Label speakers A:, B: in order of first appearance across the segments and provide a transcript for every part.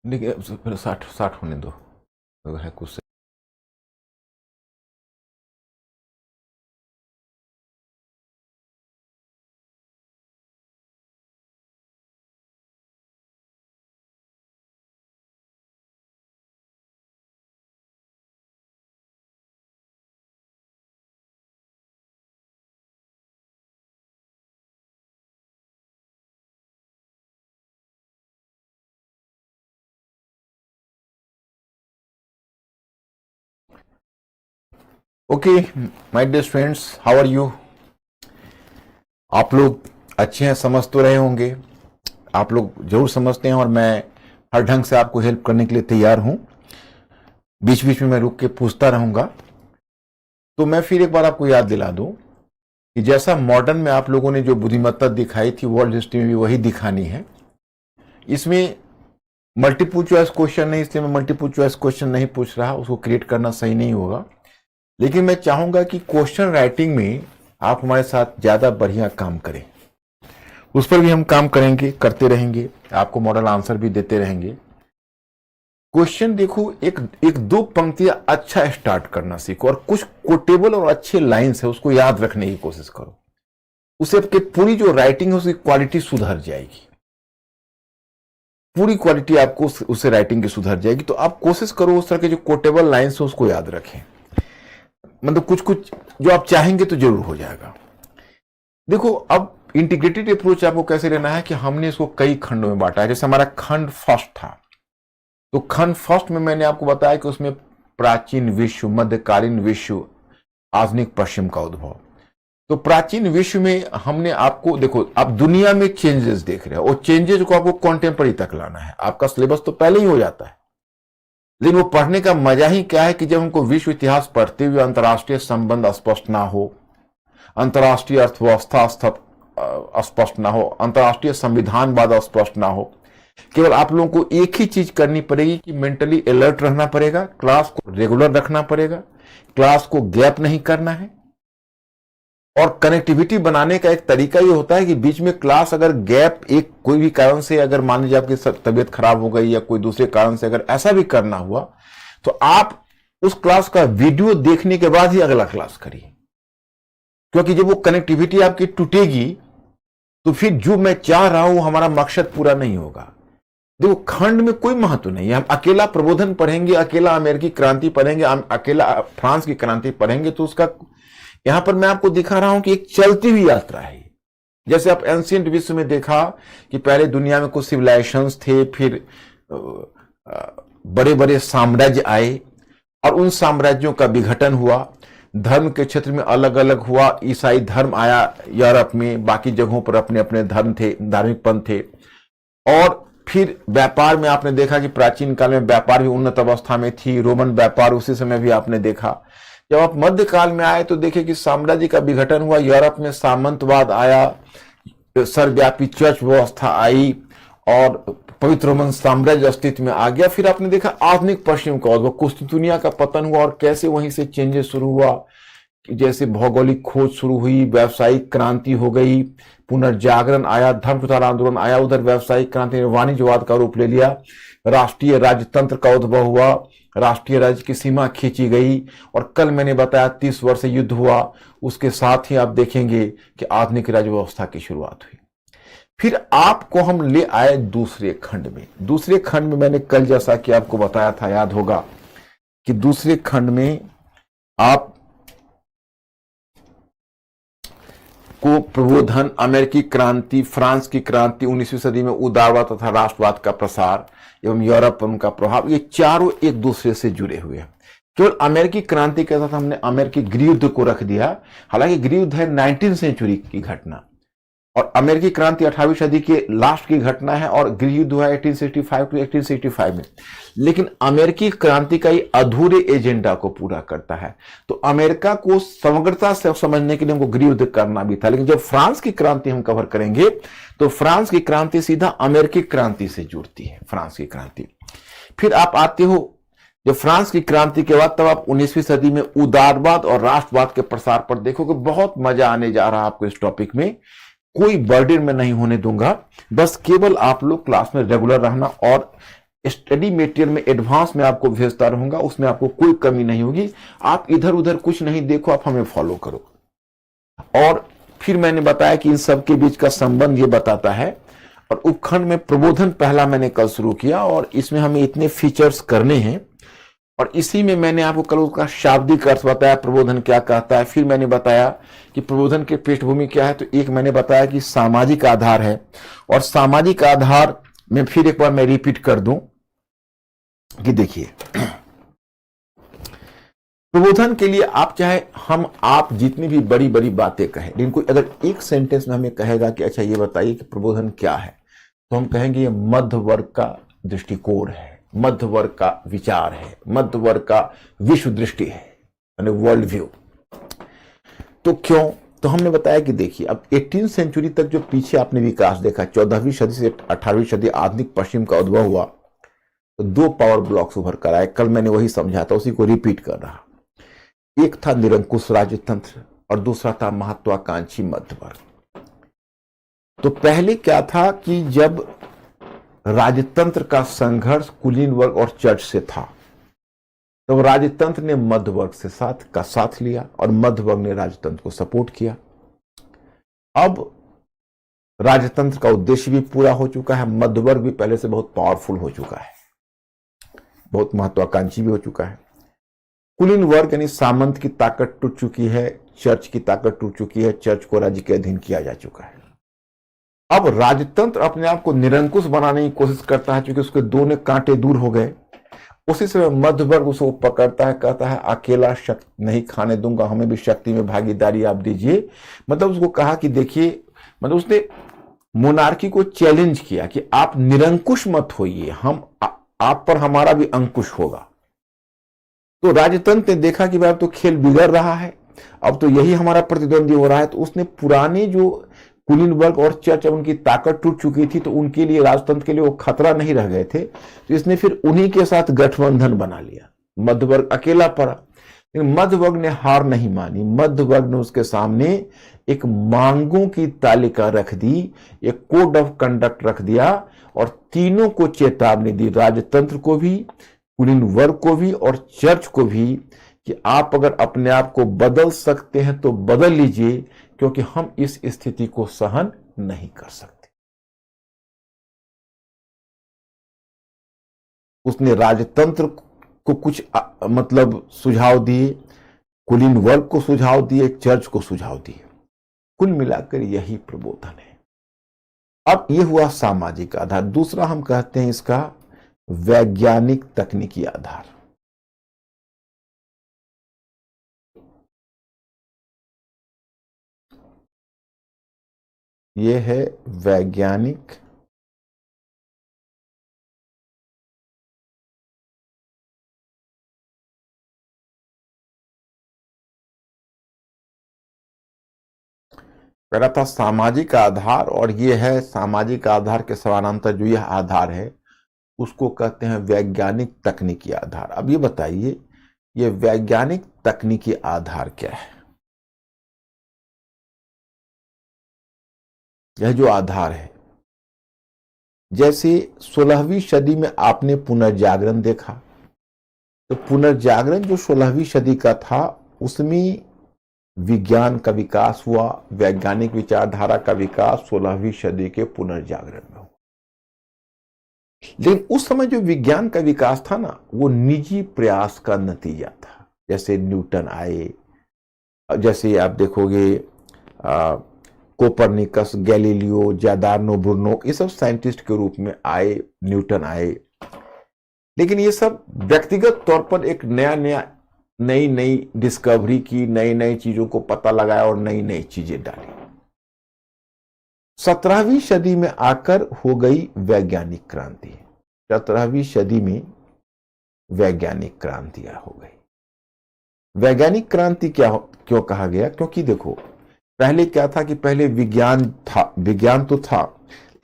A: देखिए 60 होने दो अगर है कुछ। Okay my dear friends, how are you? आप लोग अच्छे हैं, समझ तो रहे होंगे। आप लोग जरूर समझते हैं और मैं हर ढंग से आपको हेल्प करने के लिए तैयार हूं। बीच बीच में मैं रुक के पूछता रहूंगा। तो मैं फिर एक बार आपको याद दिला दूं कि जैसा मॉडर्न में आप लोगों ने जो बुद्धिमत्ता दिखाई थी, वर्ल्ड हिस्ट्री में भी वही दिखानी है। इसमें मल्टीपल चॉइस क्वेश्चन नहीं, इसलिए मैं मल्टीपल चॉइस क्वेश्चन नहीं पूछ रहा, उसको क्रिएट करना सही नहीं होगा। लेकिन मैं चाहूंगा कि क्वेश्चन राइटिंग में आप हमारे साथ ज्यादा बढ़िया काम करें। उस पर भी हम काम करेंगे, करते रहेंगे, आपको मॉडल आंसर भी देते रहेंगे। क्वेश्चन देखो, एक एक दो पंक्तियां अच्छा स्टार्ट करना सीखो और कुछ कोटेबल और अच्छे लाइंस है उसको याद रखने की कोशिश करो। उससे आपकी पूरी जो राइटिंग है उसकी क्वालिटी सुधर जाएगी। पूरी क्वालिटी आपको उससे राइटिंग की सुधर जाएगी। तो आप कोशिश करो उस तरह के जो कोटेबल लाइंस है उसको याद रखें। मतलब कुछ कुछ जो आप चाहेंगे तो जरूर हो जाएगा। देखो, अब इंटीग्रेटेड अप्रोच आपको कैसे लेना है कि हमने इसको कई खंडों में बांटा है। जैसे हमारा खंड फर्स्ट था, तो खंड फर्स्ट में मैंने आपको बताया कि उसमें प्राचीन विश्व, मध्यकालीन विश्व, आधुनिक पश्चिम का उद्भव। तो प्राचीन विश्व में हमने आपको, देखो आप दुनिया में चेंजेस देख रहे हो और चेंजेस को आपको कॉन्टेम्पररी तक लाना है। आपका सिलेबस तो पहले ही हो जाता है, लेकिन वो पढ़ने का मजा ही क्या है कि जब हमको विश्व इतिहास पढ़ते हुए अंतर्राष्ट्रीय संबंध स्पष्ट ना हो, अंतर्राष्ट्रीय अर्थव्यवस्था स्पष्ट ना हो, अंतर्राष्ट्रीय संविधानवाद स्पष्ट ना हो, केवल आप लोगों को एक ही चीज करनी पड़ेगी कि मेंटली अलर्ट रहना पड़ेगा, क्लास को रेगुलर रखना पड़ेगा, क्लास को गैप नहीं करना है। और कनेक्टिविटी बनाने का एक तरीका ये होता है कि बीच में क्लास अगर गैप, एक कोई भी कारण से अगर मान लीजिए आपकी तबीयत खराब हो गई या कोई दूसरे कारण से अगर ऐसा भी करना हुआ, तो आप उस क्लास का वीडियो देखने के बाद ही अगला क्लास करिए। क्योंकि जब वो कनेक्टिविटी आपकी टूटेगी तो फिर जो मैं चाह रहा हूं हमारा मकसद पूरा नहीं होगा। देखो, खंड में कोई महत्व नहीं है। हम अकेला प्रबोधन पढ़ेंगे, अकेला अमेरिकी क्रांति पढ़ेंगे, हम अकेला फ्रांस की क्रांति पढ़ेंगे तो उसका, यहां पर मैं आपको दिखा रहा हूं कि एक चलती हुई यात्रा है। जैसे आप एंशिएंट विश्व में देखा कि पहले दुनिया में कुछ सिविलाइजेशंस थे, फिर बड़े बड़े साम्राज्य आए और उन साम्राज्यों का विघटन हुआ। धर्म के क्षेत्र में अलग अलग हुआ। ईसाई धर्म आया यूरोप में, बाकी जगहों पर अपने अपने धर्म थे, धार्मिक पंथ थे। और फिर व्यापार में आपने देखा कि प्राचीन काल में व्यापार भी उन्नत अवस्था में थी, रोमन व्यापार उसी समय भी आपने देखा। जब आप मध्यकाल में आए तो देखे कि साम्राज्य का विघटन हुआ, यूरोप में सामंतवाद आया, सर्वव्यापी चर्च व्यवस्था आई और पवित्र रोमन साम्राज्य अस्तित्व में आ गया। फिर आपने देखा आधुनिक पश्चिम का उद्भव, कुस्तुनिया का पतन हुआ और कैसे वहीं से चेंजेस शुरू हुआ। जैसे भौगोलिक खोज शुरू हुई, व्यावसायिक क्रांति हो गई, पुनर्जागरण आया, धर्म प्रचार आंदोलन आया, उधर व्यावसायिक क्रांति ने वाणिज्यवाद का रूप ले लिया, राष्ट्रीय राजतंत्र का उद्भव हुआ, राष्ट्रीय राज्य की सीमा खींची गई और कल मैंने बताया 30 वर्ष युद्ध हुआ। उसके साथ ही आप देखेंगे कि आधुनिक राज्य व्यवस्था की शुरुआत हुई। फिर आपको हम ले आए दूसरे खंड में। दूसरे खंड में मैंने कल जैसा कि आपको बताया था, याद होगा कि दूसरे खंड में आप को प्रबोधन, अमेरिकी क्रांति, फ्रांस की क्रांति, 19वीं सदी में उदारवाद तथा राष्ट्रवाद का प्रसार एवं यूरोप पर उनका प्रभाव, ये चारों एक दूसरे से जुड़े हुए हैं। केवल अमेरिकी क्रांति के साथ हमने अमेरिकी गृहयुद्ध को रख दिया। हालांकि गृहयुद्ध है 19वीं सेंचुरी की घटना और अमेरिकी क्रांति 18वीं सदी के लास्ट की घटना है और गृहयुद्ध हुआ 1865 टू 1865 में। लेकिन अमेरिकी क्रांति का ही अधूरे एजेंडा को पूरा करता है। तो अमेरिका को समग्रता से समझने के लिए हमको गृहयुद्ध करना भी था। लेकिन जब फ्रांस की क्रांति हम कवर करेंगे तो फ्रांस की क्रांति सीधा अमेरिकी क्रांति से जुड़ती है, फ्रांस की क्रांति। फिर आप आते हो जब फ्रांस की क्रांति के बाद, तब आप 19वीं सदी में उदारवाद और राष्ट्रवाद के प्रसार पर देखोगे। बहुत मजा आने जा रहा है आपको इस टॉपिक में। कोई बर्डन में नहीं होने दूंगा, बस केवल आप लोग क्लास में रेगुलर रहना और स्टडी मटेरियल में एडवांस में आपको भेजता रहूंगा, उसमें आपको कोई कमी नहीं होगी। आप इधर उधर कुछ नहीं देखो, आप हमें फॉलो करो। और फिर मैंने बताया कि इन सब के बीच का संबंध ये बताता है। और उपखंड में प्रबोधन पहला मैंने कल शुरू किया और इसमें हमें इतने फीचर्स करने हैं। और इसी में मैंने आपको कल उसका शाब्दिक अर्थ बताया, प्रबोधन क्या कहता है। फिर मैंने बताया कि प्रबोधन की पृष्ठभूमि क्या है। तो एक मैंने बताया कि सामाजिक आधार है। और सामाजिक आधार में फिर एक बार मैं रिपीट कर दूं कि देखिए, प्रबोधन के लिए आप चाहे आप जितनी भी बड़ी बड़ी बातें कहें, लेकिन कोई अगर एक सेंटेंस में हमें कहेगा कि अच्छा ये बताइए कि प्रबोधन क्या है, तो हम कहेंगे ये मध्य वर्ग का दृष्टिकोण है, मध्य वर्ग का विचार है, मध्य वर्ग का विश्व दृष्टि है, यानी वर्ल्ड व्यू। तो क्यों? तो हमने बताया कि देखिए, अब 18वीं सेंचुरी तक जो पीछे आपने विकास देखा, 14वीं सदी से 18वीं सदी आधुनिक पश्चिम का उद्भव हुआ, तो दो पावर ब्लॉक्स उभर कर आए। कल मैंने वही समझा था, उसी को रिपीट कर रहा। एक था निरंकुश राजतंत्र और दूसरा था महत्वाकांक्षी मध्य वर्ग। तो पहले क्या था कि जब राजतंत्र का संघर्ष कुलीन वर्ग और चर्च से था, तो राजतंत्र ने मध्य वर्ग से साथ लिया और मध्य वर्ग ने राजतंत्र को सपोर्ट किया। अब राजतंत्र का उद्देश्य भी पूरा हो चुका है, मध्य वर्ग भी पहले से बहुत पावरफुल हो चुका है, बहुत महत्वाकांक्षी भी हो चुका है। कुलीन वर्ग यानी सामंत की ताकत टूट चुकी है, चर्च की ताकत टूट चुकी है, चर्च को राज्य के अधीन किया जा चुका है। अब राजतंत्र अपने आप को निरंकुश बनाने की कोशिश करता है, क्योंकि उसके दोनों कांटे दूर हो गए। उसी समय मध्य वर्ग उसको पकड़ता है, कहता है अकेला शक्ति नहीं खाने दूंगा, हमें भी शक्ति में भागीदारी आप दीजिए। मतलब उसको कहा कि देखिए, मतलब उसने मोनार्की को चैलेंज किया कि आप निरंकुश मत होइए, हम आप पर हमारा भी अंकुश होगा। तो राजतंत्र ने देखा कि भाई अब तो खेल बिगड़ रहा है, अब तो यही हमारा प्रतिद्वंदी हो रहा है। तो उसने पुराने जो कुलीन वर्ग और चर्च, उनकी ताकत टूट चुकी थी, तो उनके लिए, राजतंत्र के लिए वो खतरा नहीं रह गए थे, तो इसने फिर उन्हीं के साथ गठबंधन बना लिया। मध्य वर्ग अकेला पड़ा, लेकिन मध्य वर्ग ने हार नहीं मानी। मध्य वर्ग ने उसके सामने एक मांगों की तालिका रख दी, एक कोड ऑफ कंडक्ट रख दिया और तीनों को चेतावनी दी, राजतंत्र को भी, कुलीन वर्ग को भी और चर्च को भी, कि आप अगर अपने आप को बदल सकते हैं तो बदल लीजिए, क्योंकि हम इस स्थिति को सहन नहीं कर सकते। उसने राजतंत्र को कुछ मतलब सुझाव दिए, कुलीन वर्ग को सुझाव दिए, चर्च को सुझाव दिए। कुल मिलाकर यही प्रबोधन है। अब यह हुआ सामाजिक आधार। दूसरा हम कहते हैं इसका वैज्ञानिक तकनीकी आधार। यह है वैज्ञानिक पहला था सामाजिक आधार, और यह है सामाजिक आधार के समानांतर जो यह आधार है उसको कहते हैं वैज्ञानिक तकनीकी आधार। अब ये बताइए, यह वैज्ञानिक तकनीकी आधार क्या है? यह जो आधार है, जैसे 16वीं सदी में आपने पुनर्जागरण देखा, तो पुनर्जागरण जो 16वीं सदी का था, उसमें विज्ञान का विकास हुआ, वैज्ञानिक विचारधारा का विकास 16वीं सदी के पुनर्जागरण में हुआ। लेकिन उस समय जो विज्ञान का विकास था ना, वो निजी प्रयास का नतीजा था। जैसे न्यूटन आए, जैसे आप देखोगे कोपरनिकस, गैलीलियो, जादार्नो ब्रूनो, ये सब साइंटिस्ट के रूप में आए, न्यूटन आए। लेकिन ये सब व्यक्तिगत तौर पर एक नई नई डिस्कवरी की, नई नई चीजों को पता लगाया और नई नई चीजें डाली। 17वीं सदी में आकर हो गई वैज्ञानिक क्रांति। 17वीं सदी में वैज्ञानिक क्रांति हो गई। वैज्ञानिक क्रांति क्यों कहा गया? क्योंकि देखो, पहले क्या था कि पहले विज्ञान था, विज्ञान तो था,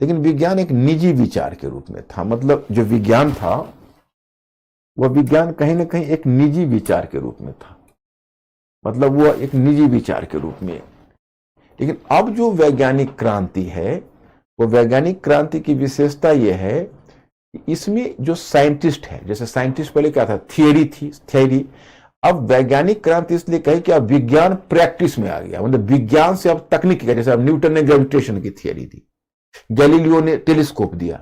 A: लेकिन विज्ञान एक निजी विचार के रूप में था। मतलब जो विज्ञान था, वह विज्ञान कहीं ना कहीं एक निजी विचार के रूप में था, मतलब वह एक निजी विचार के रूप में। लेकिन अब जो वैज्ञानिक क्रांति है, वो वैज्ञानिक क्रांति की विशेषता यह है इसमें जो साइंटिस्ट है, जैसे साइंटिस्ट पहले क्या था, थियरी थी, थियरी, अब वैज्ञानिक क्रांति इसलिए कही कि अब विज्ञान प्रैक्टिस में आ गया, मतलब विज्ञान से अब तकनीक का, जैसे अब न्यूटन ने ग्रेविटेशन की थियरी दी, गैलीलियो ने टेलीस्कोप दिया,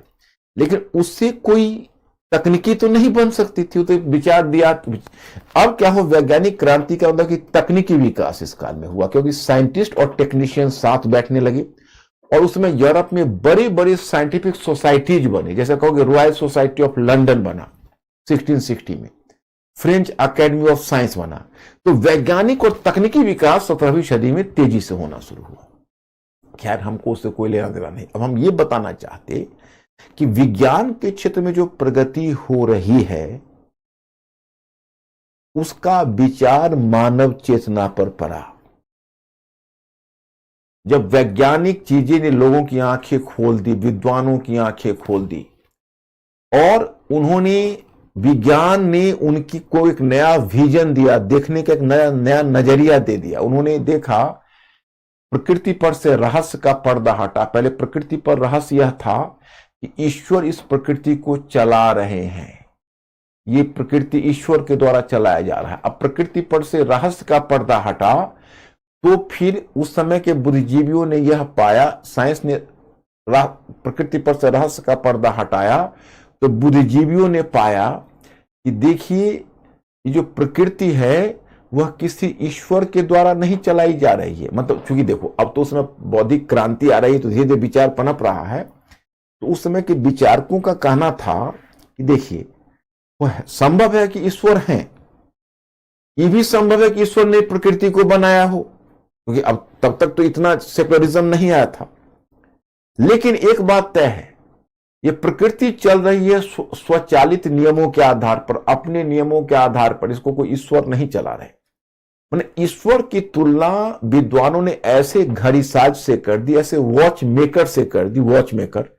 A: लेकिन उससे कोई तकनीकी तो नहीं बन सकती थी, तो विचार दिया। अब क्या हो, वैज्ञानिक क्रांति का मतलब कि तकनीकी विकास इस काल में हुआ, क्योंकि साइंटिस्ट और टेक्नीशियन साथ बैठने लगे, और उसमें यूरोप में बड़े बड़े साइंटिफिक सोसाइटीज बने, जैसे कहोगे रॉयल सोसाइटी ऑफ लंदन बना 1660 में, फ्रेंच अकेडमी ऑफ साइंस बना। तो वैज्ञानिक और तकनीकी विकास 17वीं सदी में तेजी से होना शुरू हुआ। खैर, हमको उससे कोई लेना देना नहीं। अब हम ये बताना चाहते कि विज्ञान के क्षेत्र में जो प्रगति हो रही है उसका विचार मानव चेतना पर पड़ा। जब वैज्ञानिक चीजें ने लोगों की आंखें खोल दी, विद्वानों की आंखें खोल दी, और उन्होंने, विज्ञान ने उनकी को एक नया विजन दिया, देखने का एक नया नजरिया दे दिया। उन्होंने देखा प्रकृति पर से रहस्य का पर्दा हटा। पहले प्रकृति पर रहस्य यह था कि ईश्वर इस प्रकृति को चला रहे हैं, ये प्रकृति ईश्वर के द्वारा चलाया जा रहा है। अब प्रकृति पर से रहस्य का पर्दा हटा, तो फिर उस समय के बुद्धिजीवियों ने यह पाया, साइंस ने प्रकृति पर से रहस्य का पर्दा हटाया, तो बुद्धिजीवियों ने पाया कि देखिए, ये जो प्रकृति है वह किसी ईश्वर के द्वारा नहीं चलाई जा रही है। मतलब चूंकि देखो, अब तो उसमें बौद्धिक क्रांति आ रही है, तो धीरे धीरे विचार पनप रहा है। तो उस समय के विचारकों का कहना था कि देखिए, वह संभव है कि ईश्वर हैं, ये भी संभव है कि ईश्वर ने प्रकृति को बनाया हो, क्योंकि अब तब तक तो इतना सेकुलरिज्म नहीं आया था। लेकिन एक बात तय है, ये प्रकृति चल रही है स्वचालित नियमों के आधार पर, अपने नियमों के आधार पर, इसको कोई ईश्वर नहीं चला रहे। मैंने ईश्वर की तुलना विद्वानों ने ऐसे घड़ीसाज से कर दी, ऐसे वॉच मेकर से कर दी, वॉच मेकर,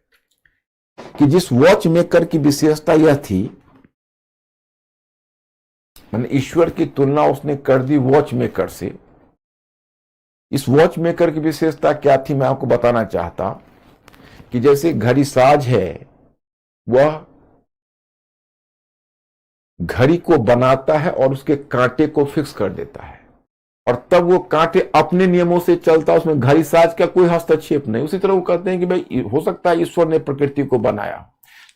A: कि जिस वॉच मेकर की विशेषता यह थी, मैंने ईश्वर की तुलना उसने कर दी वॉच मेकर से। इस वॉच मेकर की विशेषता क्या थी, मैं आपको बताना चाहता कि जैसे घड़ीसाज है, वह घड़ी को बनाता है और उसके कांटे को फिक्स कर देता है, और तब वो कांटे अपने नियमों से चलता है, उसमें घड़ीसाज का कोई हस्तक्षेप नहीं। उसी तरह वो कहते हैं कि भाई, हो सकता है ईश्वर ने प्रकृति को बनाया,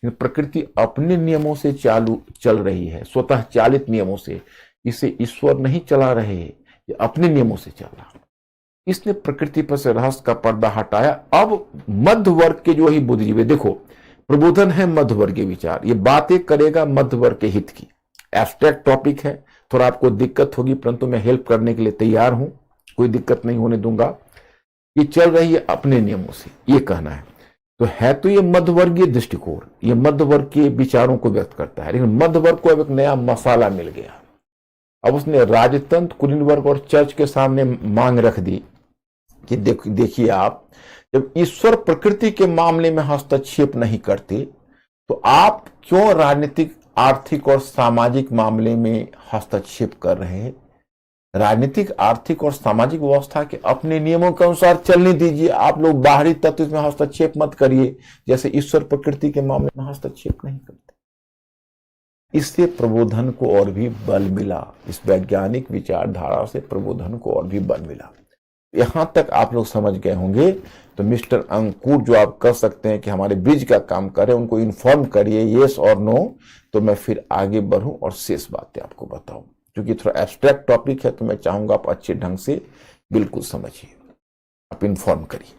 A: लेकिन प्रकृति अपने नियमों से चल रही है, स्वतः चालित नियमों से। इसे ईश्वर नहीं चला रहे, ये अपने नियमों से चल रहा। इसने प्रकृति पर से रहस्य का पर्दा हटाया। अब मध्य वर्ग के जो ही बुद्धिजीवी, देखो प्रबोधन है मध्य वर्गीय विचार, ये बातें करेगा मध्य वर्ग के हित की। एब्स्ट्रैक्ट टॉपिक है, थोड़ा आपको दिक्कत होगी, परंतु मैं हेल्प करने के लिए तैयार हूं, कोई दिक्कत नहीं होने दूंगा। ये चल रही है अपने नियमों से, ये कहना है। तो है तो ये मध्य वर्गीय दृष्टिकोण, ये मध्य वर्ग के विचारों को व्यक्त करता है, लेकिन मध्य वर्ग को अब एक नया मसाला मिल गया। अब उसने राजतंत्र, कुलीन वर्ग और चर्च के सामने मांग रख दी कि देखिए आप, जब ईश्वर प्रकृति के मामले में हस्तक्षेप नहीं करते, तो आप क्यों राजनीतिक, आर्थिक और सामाजिक मामले में हस्तक्षेप कर रहे हैं? राजनीतिक, आर्थिक और सामाजिक व्यवस्था के अपने नियमों के अनुसार चलने दीजिए। आप लोग बाहरी तत्व में हस्तक्षेप मत करिए, जैसे ईश्वर प्रकृति के मामले में हस्तक्षेप नहीं करते। इससे प्रबोधन को और भी बल मिला, इस वैज्ञानिक विचारधारा से प्रबोधन को और भी बल मिला। यहां तक आप लोग समझ गए होंगे। तो मिस्टर अंकुर जो आप कर सकते हैं कि हमारे ब्रिज का काम करें, उनको इन्फॉर्म करिए येस और नो, तो मैं फिर आगे बढ़ूं और शेष बातें आपको बताऊं। क्योंकि थोड़ा एब्स्ट्रैक्ट टॉपिक है, तो मैं चाहूंगा आप अच्छे ढंग से बिल्कुल समझिए, आप इन्फॉर्म करिए।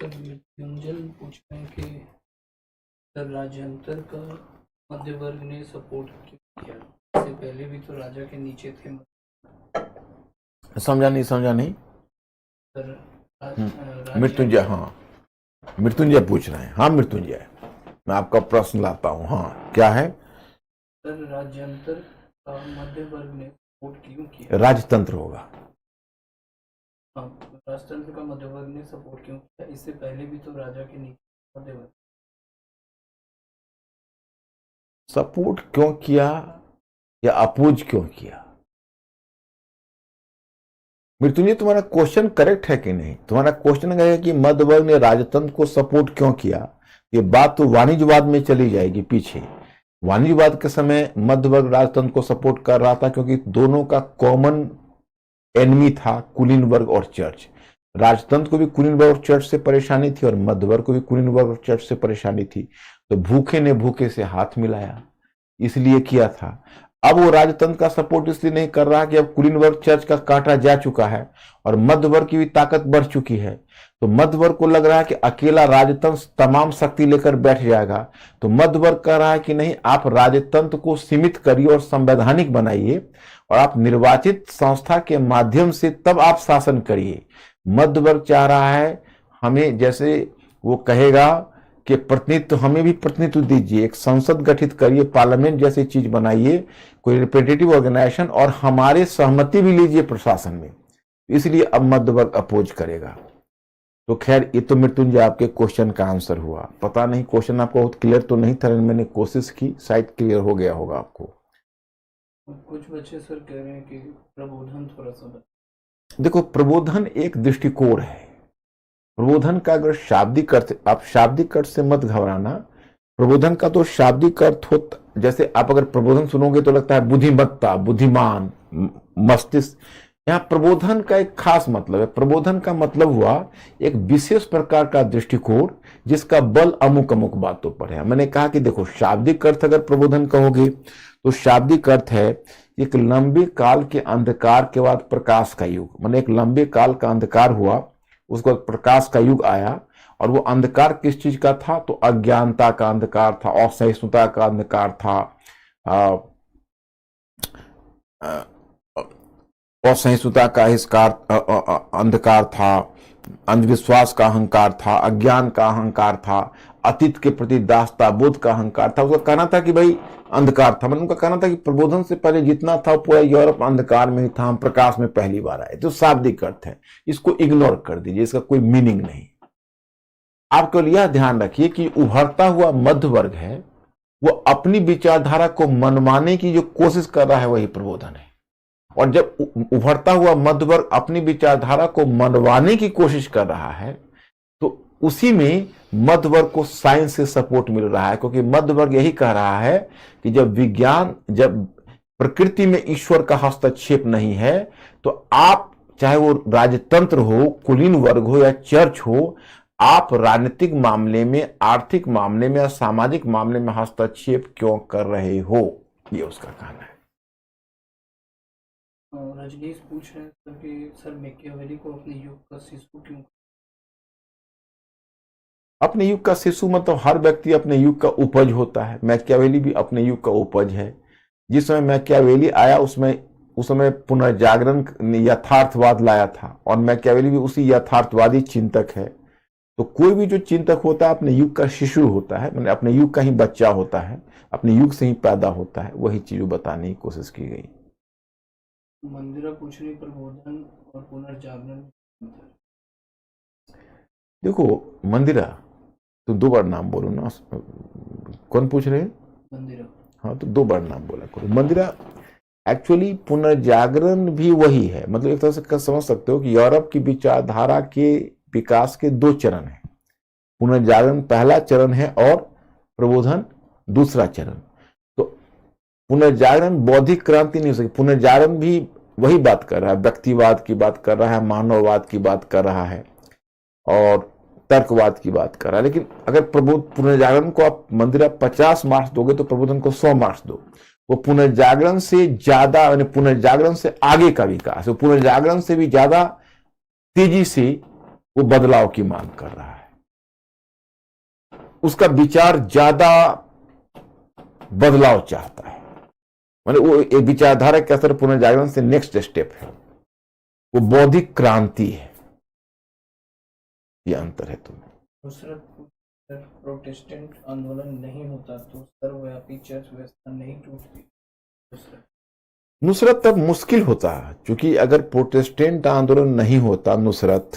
B: मृत्युंजय पूछ रहे हैं कि सर, राजतंत्र का मध्य वर्ग ने सपोर्ट क्यों किया? इससे पहले भी तो राजा के नीचे थे।
A: समझा नहीं
B: सर,
A: मृत्युंजय, हाँ मृत्युंजय पूछ रहे हैं। हाँ मृत्युंजय, मैं आपका प्रश्न लाता हूं। हाँ, क्या है?
B: सर, राज्यांतर का मध्य वर्ग ने सपोर्ट क्यों किया?
A: राजतंत्र होगा।
B: हाँ, राजतंत्र का मध्य वर्ग ने सपोर्ट क्यों किया? इससे पहले भी तो राजा के नीचे मध्य वर्ग।
A: सपोर्ट क्यों किया या अपोज क्यों किया? मृत्युंजय, तुम्हारा क्वेश्चन करेक्ट है कि नहीं? तुम्हारा क्वेश्चन है कि मध्य वर्ग ने राजतंत्र को सपोर्ट क्यों किया। ये बात तो वाणिज्यवाद में चली जाएगी पीछे। वाणिज्यवाद के समय मध्य वर्ग राजतंत्र को सपोर्ट कर रहा था क्योंकि दोनों का कॉमन एनमी था कुलीन वर्ग और चर्च। राजतंत्र को भी कुलीन वर्ग और चर्च से परेशानी थी और मध्य वर्ग को भी कुलीन वर्ग और चर्च से परेशानी थी। तो भूखे ने भूखे से हाथ मिलाया, इसलिए किया था। अब वो राजतंत्र का सपोर्ट इसलिए नहीं कर रहा कि अब कुलीन वर्ग चर्च का काटा जा चुका है और मध्य वर्ग की भी ताकत बढ़ चुकी है। तो मध्य वर्ग को लग रहा है कि अकेला राजतंत्र तमाम शक्ति लेकर बैठ जाएगा। तो मध्य वर्ग कह रहा है कि नहीं, आप राजतंत्र को सीमित करिए और संवैधानिक बनाइए और आप निर्वाचित संस्था के माध्यम से तब आप शासन करिए। मध्य वर्ग चाह रहा है हमें, जैसे वो कहेगा कि प्रतिनिधित्व, हमें भी प्रतिनिधित्व दीजिए, एक संसद गठित करिए, पार्लियामेंट जैसी चीज बनाइए, कोई रिप्रेजेंटेटिव ऑर्गेनाइजेशन, और हमारे सहमति भी लीजिए प्रशासन में। इसलिए अब मध्य वर्ग अपोज करेगा। तो खैर, ये तो मृत्युंजय आपके क्वेश्चन का आंसर हुआ। पता नहीं क्वेश्चन आपको बहुत क्लियर तो नहीं था, मैंने कोशिश की, शायद क्लियर हो गया होगा आपको।
B: कुछ बच्चे सर कह रहे हैं कि प्रबोधन थोड़ा सा
A: देखो, प्रबोधन एक दृष्टिकोण है। प्रबोधन का अगर शाब्दिक अर्थ, आप शाब्दिक अर्थ से मत घबराना। प्रबोधन का तो शाब्दिक अर्थ होता, जैसे आप अगर प्रबोधन सुनोगे तो लगता है बुद्धिमत्ता, बुद्धिमान, मस्तिष्क। यहाँ प्रबोधन का एक खास मतलब है। प्रबोधन का मतलब हुआ एक विशेष प्रकार का दृष्टिकोण जिसका बल अमुक अमुक बातों पर है। मैंने कहा कि देखो, शाब्दिक अर्थ अगर प्रबोधन कहोगे तो शाब्दिक अर्थ है एक लंबे काल के अंधकार के बाद प्रकाश का युग। मैंने एक लंबे काल का अंधकार हुआ, उसके बाद प्रकाश का युग आया। और वो अंधकार किस चीज का था? तो अज्ञानता का अंधकार था, असहिष्णुता का अंधकार था, असहिष्णुता का अंधकार था, अंधविश्वास का अहंकार था, अज्ञान का अहंकार था, अतीत के प्रति दासता बोध का अहंकार था। उसका कहना था कि भाई अंधकार था। मतलब उनका कहना था कि प्रबोधन से पहले जितना था पूरा यूरोप अंधकार में ही था, हम प्रकाश में पहली बार आए। तो शाब्दिक अर्थ है, इसको इग्नोर कर दीजिए, इसका कोई मीनिंग नहीं। आप केवल यह ध्यान रखिए कि उभरता हुआ मध्य वर्ग है, वो अपनी विचारधारा को मनवाने की जो कोशिश कर रहा है वही प्रबोधन है। और जब उभरता हुआ मध्य वर्ग अपनी विचारधारा को मनवाने की कोशिश कर रहा है तो उसी में मध्य वर्ग को साइंस से सपोर्ट मिल रहा है, क्योंकि मध्य वर्ग यही कह रहा है कि जब विज्ञान, जब प्रकृति में ईश्वर का हस्तक्षेप नहीं है तो आप, चाहे वो राजतंत्र हो, कुलीन वर्ग हो या चर्च हो, आप राजनीतिक मामले में, आर्थिक मामले में या सामाजिक मामले में हस्तक्षेप क्यों कर रहे हो, ये उसका कहना है।
B: रजनीश पूछ रहे हैं सर कि सर मैकियावेली को अपने युग का शिशु क्यों?
A: अपने युग का शिशु मतलब हर व्यक्ति अपने युग का उपज होता है। मैकियावेली भी अपने युग का उपज है। जिस समय मैकियावेली आया उस समय पुनर्जागरण ने यथार्थवाद लाया था और मैकियावेली भी उसी यथार्थवादी चिंतक है। तो कोई भी जो चिंतक होता है अपने युग का शिशु होता है, मतलब अपने युग का ही बच्चा होता है, अपने युग से ही पैदा होता है। वही चीज बताने की कोशिश की गई।
B: मंदिरा पूछ रही प्रबोधन और पुनर्जागरण।
A: देखो मंदिरा, तो दो बार नाम बोलो ना। कौन पूछ रहे हैं?
B: मंदिरा।
A: हाँ, तो दो बार नाम बोला करो। मंदिरा एक्चुअली पुनर्जागरण भी वही है। मतलब एक तरह से समझ सकते हो कि यूरोप की विचारधारा के विकास के दो चरण हैं। पुनर्जागरण पहला चरण है और प्रबोधन दूसरा चरण। तो पुनर्जागरण बौद्धिक क्रांति नहीं हो सकती। पुनर्जागरण भी वही बात कर रहा है, व्यक्तिवाद की बात कर रहा है, मानववाद की बात कर रहा है और तर्कवाद की बात कर रहा है। लेकिन अगर पुनर्जागरण को आप मंदिरा 50 मार्क्स दोगे तो प्रबोधन को 100 मार्क्स दो। वो पुनर्जागरण से ज्यादा, यानी पुनर्जागरण से आगे का विकास, वो पुनर्जागरण से भी ज्यादा तेजी से वो बदलाव की मांग कर रहा है। उसका विचार ज्यादा बदलाव चाहता है। मतलब वो एक विचारधारा के असर पुनर्जागरण से नेक्स्ट स्टेप है, वो बौद्धिक क्रांति है। ये अंतर है। तुम्हें
B: नुसरत अगर प्रोटेस्टेंट आंदोलन नहीं होता तो सर्वव्यापी चर्च व्यवस्था नहीं टूटती। दूसरा,
A: नुसरत तब मुश्किल होता, क्योंकि अगर प्रोटेस्टेंट आंदोलन नहीं होता नुसरत,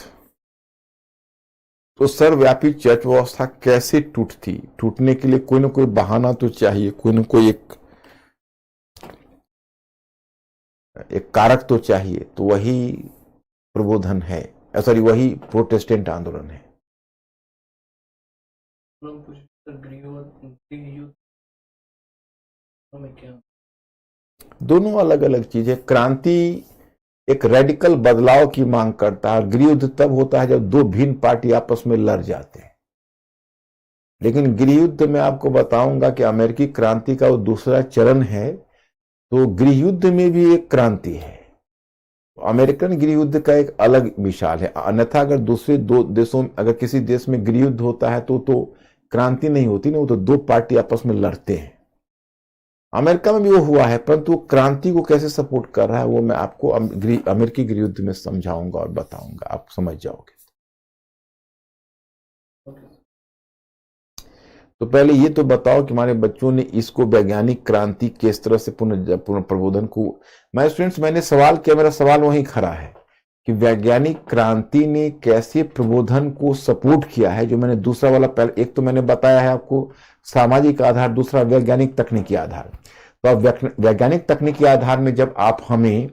A: तो सर्वव्यापी चर्च व्यवस्था कैसे टूटती? टूटने के लिए कोई ना कोई बहाना तो चाहिए, कोई ना कोई एक कारक तो चाहिए, तो वही प्रबोधन है, सॉरी वही प्रोटेस्टेंट आंदोलन है।
B: गृह युद्ध में क्या?
A: दोनों अलग अलग चीज है। क्रांति एक रेडिकल बदलाव की मांग करता है, गृह युद्ध तब होता है जब दो भिन्न पार्टी आपस में लड़ जाते हैं। लेकिन गृह युद्ध में आपको बताऊंगा कि अमेरिकी क्रांति का वो दूसरा चरण है, तो गृह युद्ध में भी एक क्रांति है। अमेरिकन गृह युद्ध का एक अलग मिसाल है। अन्यथा अगर दूसरे दो देशों, अगर किसी देश में गृह युद्ध होता है तो क्रांति नहीं होती ना, वो तो दो पार्टी आपस में लड़ते हैं। अमेरिका में भी वो हुआ है, परंतु वो क्रांति को कैसे सपोर्ट कर रहा है वो मैं आपको अमेरिकी गृह युद्ध में समझाऊंगा और बताऊंगा, आप समझ जाओगे। तो पहले ये तो बताओ कि हमारे बच्चों ने इसको वैज्ञानिक क्रांति किस तरह से पुनः प्रबोधन को, मैं स्टूडेंट्स मैंने सवाल किया, मेरा सवाल वहीं खड़ा है कि वैज्ञानिक क्रांति ने कैसे प्रबोधन को सपोर्ट किया है। जो मैंने दूसरा वाला, पहले एक तो मैंने बताया है आपको सामाजिक आधार, दूसरा वैज्ञानिक तकनीकी आधार। तो अब वैज्ञानिक तकनीकी आधार में जब आप हमें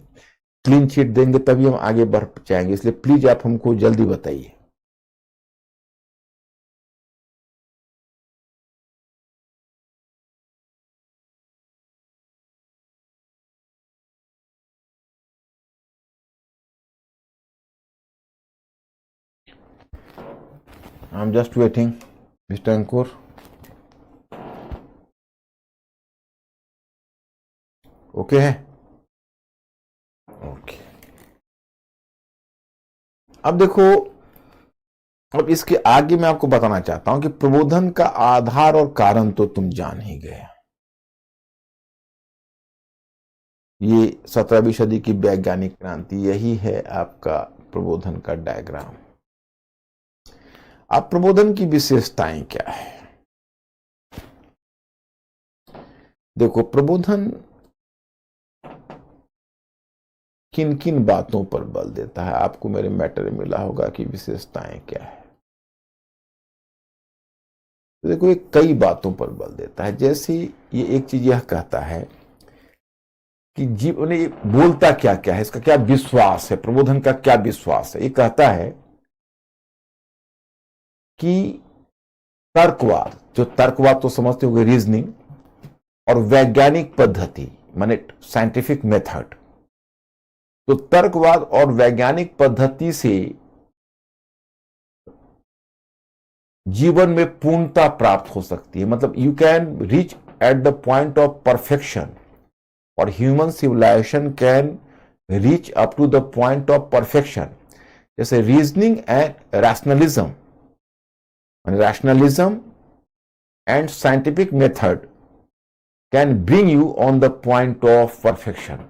A: क्लीन चिट देंगे तभी हम आगे बढ़ जाएंगे, इसलिए प्लीज आप हमको जल्दी बताइए। I'm just waiting, Mr. Ankur. Okay है? ओके। अब देखो, अब इसके आगे मैं आपको बताना चाहता हूं कि प्रबोधन का आधार और कारण तो तुम जान ही गए। ये 17वीं सदी की वैज्ञानिक क्रांति, यही है आपका प्रबोधन का डायग्राम। अब प्रबोधन की विशेषताएं क्या है? देखो, प्रबोधन किन किन बातों पर बल देता है, आपको मेरे मैटर में मिला होगा कि विशेषताएं क्या है। तो देखो, ये कई बातों पर बल देता है। जैसे ये एक चीज यह कहता है कि जीवन ने बोलता क्या क्या है, इसका क्या विश्वास है, प्रबोधन का क्या विश्वास है। ये कहता है कि तर्कवाद, जो तर्कवाद तो समझते होंगे रीजनिंग, और वैज्ञानिक पद्धति माने साइंटिफिक मेथड, तो तर्कवाद और वैज्ञानिक पद्धति से जीवन में पूर्णता प्राप्त हो सकती है। मतलब you can reach at the point of perfection, और human civilisation can reach up to the point of perfection. जैसे reasoning and rationalism, rationalism and scientific method can bring you on the point of perfection।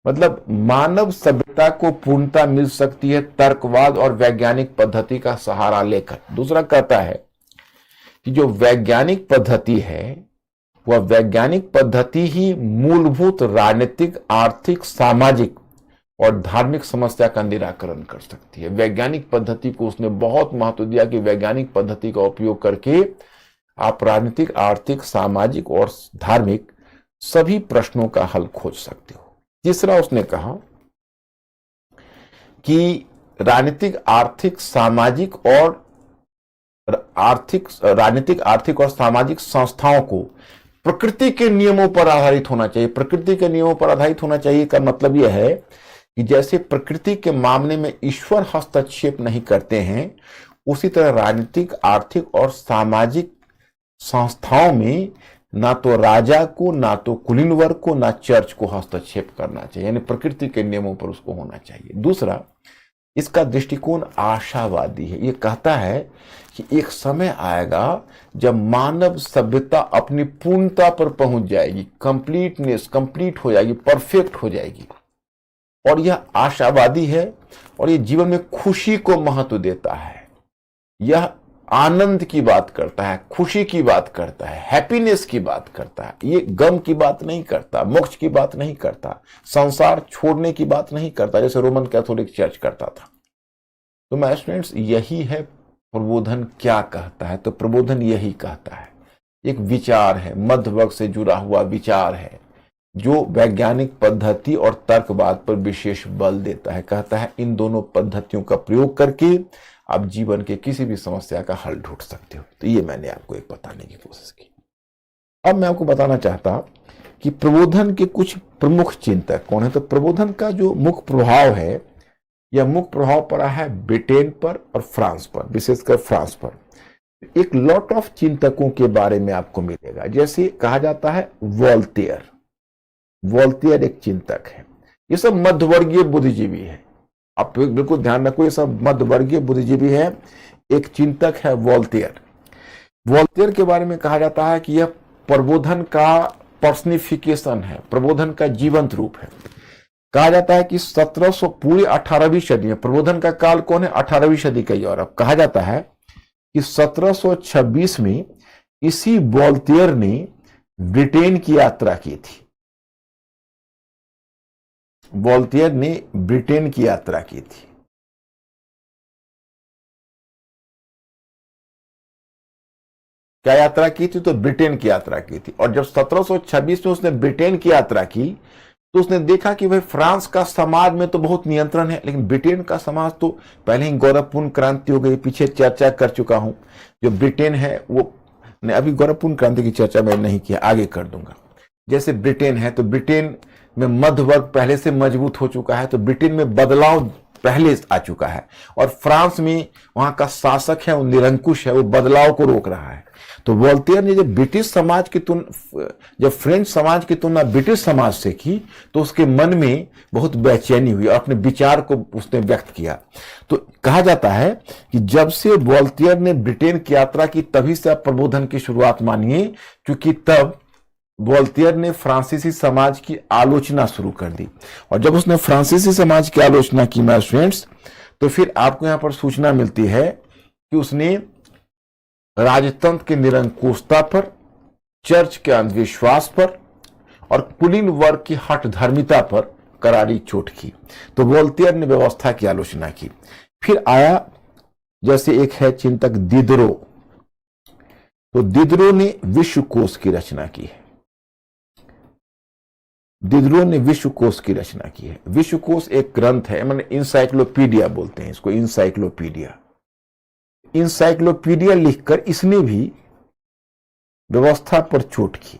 A: मतलब मानव सभ्यता को पूर्णता मिल सकती है तर्कवाद और वैज्ञानिक पद्धति का सहारा लेकर। दूसरा कहता है कि जो वैज्ञानिक पद्धति है वह वैज्ञानिक पद्धति ही मूलभूत राजनीतिक, आर्थिक, सामाजिक और धार्मिक समस्या का निराकरण कर सकती है। वैज्ञानिक पद्धति को उसने बहुत महत्व दिया कि वैज्ञानिक पद्धति का उपयोग करके आप राजनीतिक, आर्थिक, सामाजिक और धार्मिक सभी प्रश्नों का हल खोज सकते हो। तीसरा उसने कहा कि राजनीतिक, आर्थिक, सामाजिक और सामाजिक संस्थाओं को प्रकृति के नियमों पर आधारित होना चाहिए। प्रकृति के नियमों पर आधारित होना चाहिए का मतलब यह है कि जैसे प्रकृति के मामले में ईश्वर हस्तक्षेप नहीं करते हैं, उसी तरह राजनीतिक, आर्थिक और सामाजिक संस्थाओं में ना तो राजा को, ना तो कुलीन वर्ग को, ना चर्च को हस्तक्षेप करना चाहिए, यानी प्रकृति के नियमों पर उसको होना चाहिए। दूसरा, इसका दृष्टिकोण आशावादी है। ये कहता है कि एक समय आएगा जब मानव सभ्यता अपनी पूर्णता पर पहुंच जाएगी, कंप्लीट हो जाएगी, परफेक्ट हो जाएगी। और यह आशावादी है और ये जीवन में खुशी को महत्व देता है। यह आनंद की बात करता है, खुशी की बात करता है, हैप्पीनेस की बात करता है। ये गम की बात नहीं करता, मोक्ष की बात नहीं करता, संसार छोड़ने की बात नहीं करता जैसे रोमन कैथोलिक चर्च करता था। तो माय स्टूडेंट्स, यही है प्रबोधन क्या कहता है। तो प्रबोधन यही कहता है, एक विचार है, मध्य वर्ग से जुड़ा हुआ विचार है, जो वैज्ञानिक पद्धति और तर्कवाद पर विशेष बल देता है। कहता है इन दोनों पद्धतियों का प्रयोग करके आप जीवन के किसी भी समस्या का हल ढूंढ सकते हो। तो ये मैंने आपको एक बताने की कोशिश की। अब मैं आपको बताना चाहता कि प्रबोधन के कुछ प्रमुख चिंतक कौन है। तो प्रबोधन का जो मुख्य प्रभाव है, यह मुख्य प्रभाव पड़ा है ब्रिटेन पर और फ्रांस पर, विशेषकर फ्रांस पर। एक लॉट ऑफ चिंतकों के बारे में आपको मिलेगा। जैसे कहा जाता है वोल्टेयर, वोल्टेयर एक चिंतक है। ये सब मध्यवर्गीय बुद्धिजीवी है, आप बिल्कुल ध्यान रखो, ये सब मध्यवर्गीय बुद्धिजीवी है। एक चिंतक है वोल्टेयर। वोल्टेयर के बारे में कहा जाता है कि यह प्रबोधन का पर्सनिफिकेशन है, प्रबोधन का जीवंत रूप है। कहा जाता है कि 1700 पूरी 18वीं सदी में, प्रबोधन का काल कौन है, 18वीं सदी का यूरोप। कहा जाता है कि 1726 में इसी वोल्टेयर ने ब्रिटेन की यात्रा की थी। वोल्टेयर ने ब्रिटेन की यात्रा की थी। क्या यात्रा की थी, तो ब्रिटेन की यात्रा की थी। और जब 1726 में उसने ब्रिटेन की यात्रा की तो उसने देखा कि भाई फ्रांस का समाज में तो बहुत नियंत्रण है, लेकिन ब्रिटेन का समाज तो पहले ही गौरवपूर्ण क्रांति हो गई, पीछे चर्चा कर चुका हूं। जो ब्रिटेन है वो ने अभी गौरवपूर्ण क्रांति की चर्चा मैं नहीं किया, आगे कर दूंगा। जैसे ब्रिटेन है तो ब्रिटेन में मध्य वर्ग पहले से मजबूत हो चुका है, तो ब्रिटेन में बदलाव पहले आ चुका है। और फ्रांस में वहां का शासक है वो निरंकुश है, वो बदलाव को रोक रहा है। तो वोल्टेयर ने जब ब्रिटिश समाज की तुलना, जब फ्रेंच समाज की तुलना ब्रिटिश समाज से की, तो उसके मन में बहुत बेचैनी हुई और अपने विचार को उसने व्यक्त किया। तो कहा जाता है कि जब से वोल्टेयर ने ब्रिटेन की यात्रा की, तभी से आप प्रबोधन की शुरुआत मानिए, क्योंकि तब वोल्टेयर ने फ्रांसीसी समाज की आलोचना शुरू कर दी। और जब उसने फ्रांसीसी समाज की आलोचना की माय स्टूडेंट्स, तो फिर आपको यहां पर सूचना मिलती है कि उसने राजतंत्र की निरंकुशता पर, चर्च के अंधविश्वास पर और कुलीन वर्ग की हठधर्मिता पर करारी चोट की। तो वोल्टेयर ने व्यवस्था की आलोचना की। फिर आया जैसे एक है चिंतक दिदरो। तो दिदरो ने विश्वकोश की रचना की है। दिदरो ने विश्वकोश की रचना की है। विश्वकोश एक ग्रंथ है, मैंने इंसाइक्लोपीडिया बोलते हैं इसको, इंसाइक्लोपीडिया। इंसाइक्लोपीडिया लिखकर इसने भी व्यवस्था पर चोट की।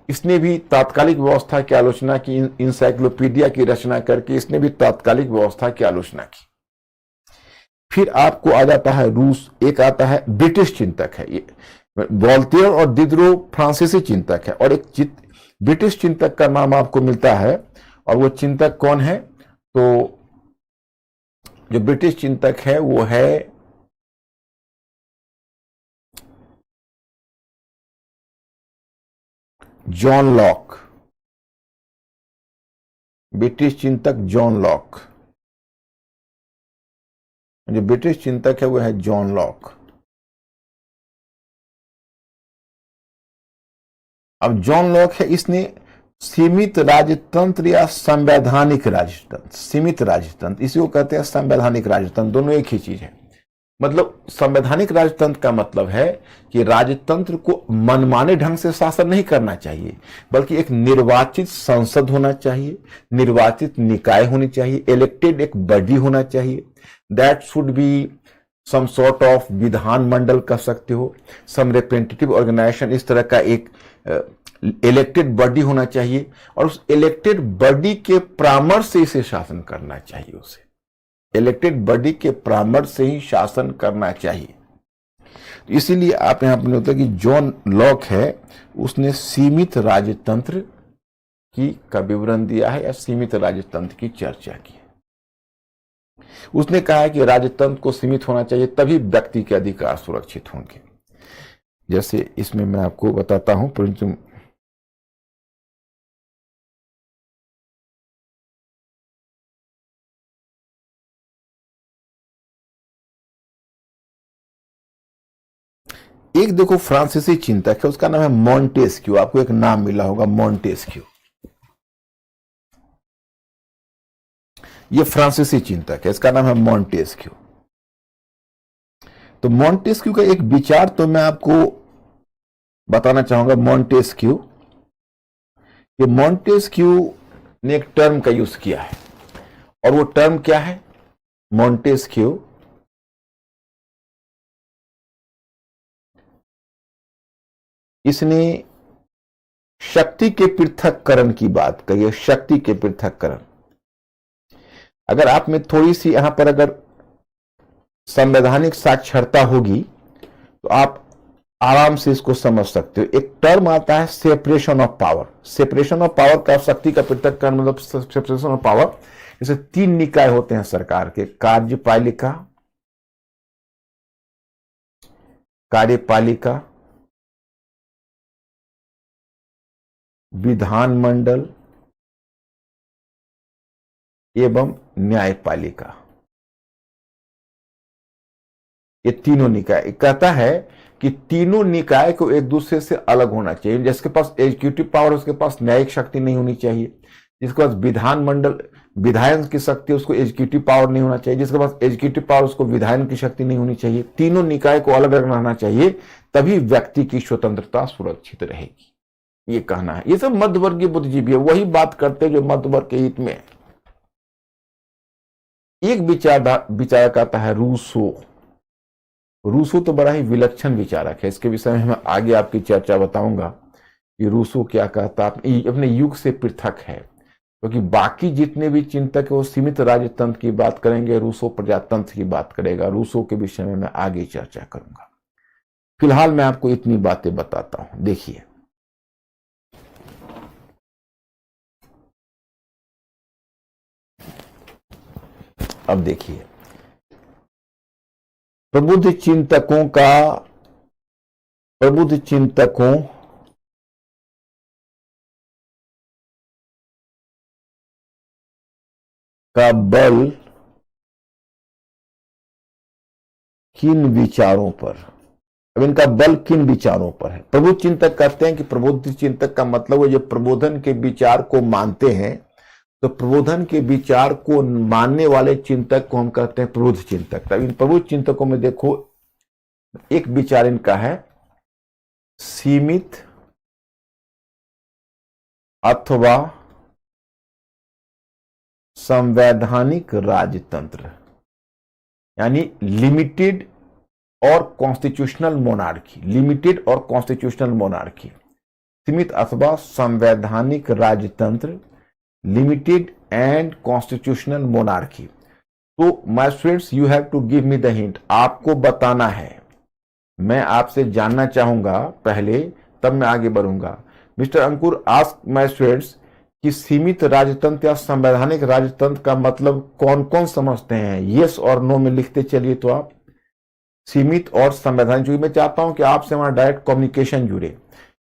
A: इसने भी तात्कालिक व्यवस्था की आलोचना की। इंसाइक्लोपीडिया की रचना करके इसने भी तात्कालिक व्यवस्था की आलोचना की। फिर आपको आ जाता है रूस, एक आता है ब्रिटिश चिंतक है ये। वोल्टेयर और दिदरो फ्रांसीसी चिंतक है, और एक ब्रिटिश चिंतक का नाम आपको मिलता है। और वो चिंतक कौन है, तो जो ब्रिटिश चिंतक है वो है जॉन लॉक। ब्रिटिश चिंतक जॉन लॉक, जो ब्रिटिश चिंतक है वो है जॉन लॉक। अब जॉन लॉक है, इसने सीमित राजतंत्र या संवैधानिक राजतंत्र, सीमित राजतंत्र इसी को कहते हैं, संवैधानिक राजतंत्र, दोनों एक ही चीज है। मतलब संवैधानिक राजतंत्र का मतलब है कि राजतंत्र को मनमाने ढंग से शासन नहीं करना चाहिए, बल्कि एक निर्वाचित संसद होना चाहिए, निर्वाचित निकाय होनी चाहिए, इलेक्टेड एक बॉडी होना चाहिए। That should be some sort of विधान मंडल कह सकते हो, सम रिप्रेजेंटेटिव ऑर्गेनाइजेशन, इस तरह का एक इलेक्टेड बॉडी होना चाहिए। और उस इलेक्टेड बॉडी के परामर्श से इसे शासन करना चाहिए, उसे इलेक्टेड बॉडी के परामर्श से ही शासन करना चाहिए। इसीलिए आप यहां पर होता है कि जॉन लॉक है, उसने सीमित राजतंत्र की का विवरण दिया है या सीमित राजतंत्र की चर्चा की है। उसने कहा है कि राजतंत्र को सीमित होना चाहिए, तभी व्यक्ति के अधिकार सुरक्षित होंगे। जैसे इसमें मैं आपको बताता हूं, परंतु एक देखो फ्रांसीसी चिंतक है, उसका नाम है मॉन्टेस्क्यू। आपको एक नाम मिला होगा, मॉन्टेस्क्यू। ये फ्रांसीसी चिंतक है, इसका नाम है मॉन्टेस्क्यू। तो मॉन्टेस्क्यू का एक विचार तो मैं आपको बताना चाहूंगा। मॉन्टेस्क्यू, ये मॉन्टेस्क्यू ने एक टर्म का यूज किया है, और वो टर्म क्या है? मॉन्टेस्क्यू इसने शक्ति के पृथक्करण की बात कही है। शक्ति के पृथक्करण, अगर आप में थोड़ी सी यहां पर अगर संवैधानिक साक्षरता होगी तो आप आराम से इसको समझ सकते हो। एक टर्म आता है separation of power. Separation of power का, शक्ति का पृथक्करण मतलब सेपरेशन ऑफ पावर। जैसे 3 निकाय होते हैं सरकार के, कार्यपालिका, कार्यपालिका, विधानमंडल एवं न्यायपालिका। ये तीनों निकाय, कहता है कि तीनों निकाय को एक दूसरे से अलग होना चाहिए। जिसके पास एग्जीक्यूटिव पावर, उसके पास न्यायिक शक्ति नहीं होनी चाहिए। जिसके पास विधानमंडल, विधायन की शक्ति, उसको एग्जीक्यूटिव पावर नहीं होना चाहिए। जिसके पास एग्जीक्यूटिव पावर, उसको विधायन की शक्ति नहीं होनी चाहिए। तीनों निकाय को अलग अलग रहना चाहिए, तभी व्यक्ति की स्वतंत्रता सुरक्षित रहेगी, ये कहना है। ये सब मध्यवर्गीय बुद्धिजीवी है, वही बात करते हैं जो मध्यवर्ग के हित में है। एक विचारक आता है रूसो। रूसो तो बड़ा ही विलक्षण विचारक है, इसके विषय में मैं आगे आपकी चर्चा बताऊंगा कि रूसो क्या कहता है। अपने युग से पृथक है, क्योंकि बाकी जितने भी चिंतक है वो सीमित राजतंत्र की बात करेंगे, रूसो प्रजातंत्र की बात करेगा। रूसो के विषय में मैं आगे चर्चा करूंगा। फिलहाल मैं आपको इतनी बातें बताता हूं। देखिए, अब देखिए, प्रबुद्ध चिंतकों का बल किन विचारों पर? अब इनका बल किन विचारों पर है? प्रबुद्ध चिंतक कहते हैं कि प्रबुद्ध चिंतक का मतलब है जो प्रबोधन के विचार को मानते हैं। तो प्रबोधन के विचार को मानने वाले चिंतक को हम कहते हैं प्रबुद्ध चिंतक। अब इन प्रबुद्ध चिंतकों में देखो, एक विचार इनका है सीमित अथवा संवैधानिक राजतंत्र, यानी लिमिटेड और कॉन्स्टिट्यूशनल मोनार्की। लिमिटेड और कॉन्स्टिट्यूशनल मोनार्की, सीमित अथवा संवैधानिक राजतंत्र, लिमिटेड एंड कॉन्स्टिट्यूशनल मोनार्की। तो my students, you have to give me the hint. आपको बताना है, मैं आपसे जानना चाहूंगा पहले, तब मैं आगे बढ़ूंगा। Mister Ankur ask my students कि सीमित राजतंत्र या संवैधानिक राजतंत्र का मतलब कौन कौन समझते हैं? यस और नो में लिखते चलिए। तो आप सीमित और संवैधानिक, क्योंकि मैं चाहता हूं कि आपसे हमारा डायरेक्ट कम्युनिकेशन जुड़े।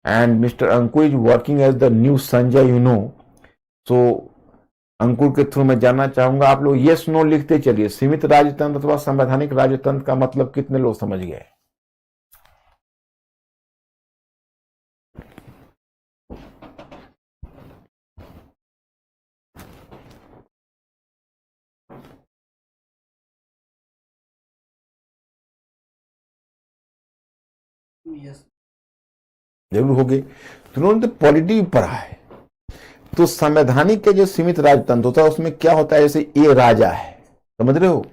A: And mister Ankur is working as the new Sanjay, you know. So Ankur के थ्रू मैं जानना चाहूंगा, आप लोग यस नो लिखते चलिए। सीमित राजतंत्र अथवा संवैधानिक राजतंत्र का मतलब कितने लोग समझ गए?
B: यस,
A: जरूर हो गए। तो उन्होंने तो पॉलिटी भी पढ़ा है। तो संवैधानिक के जो सीमित राजतंत्र होता है उसमें क्या होता है, जैसे ए राजा है, समझ रहे हो?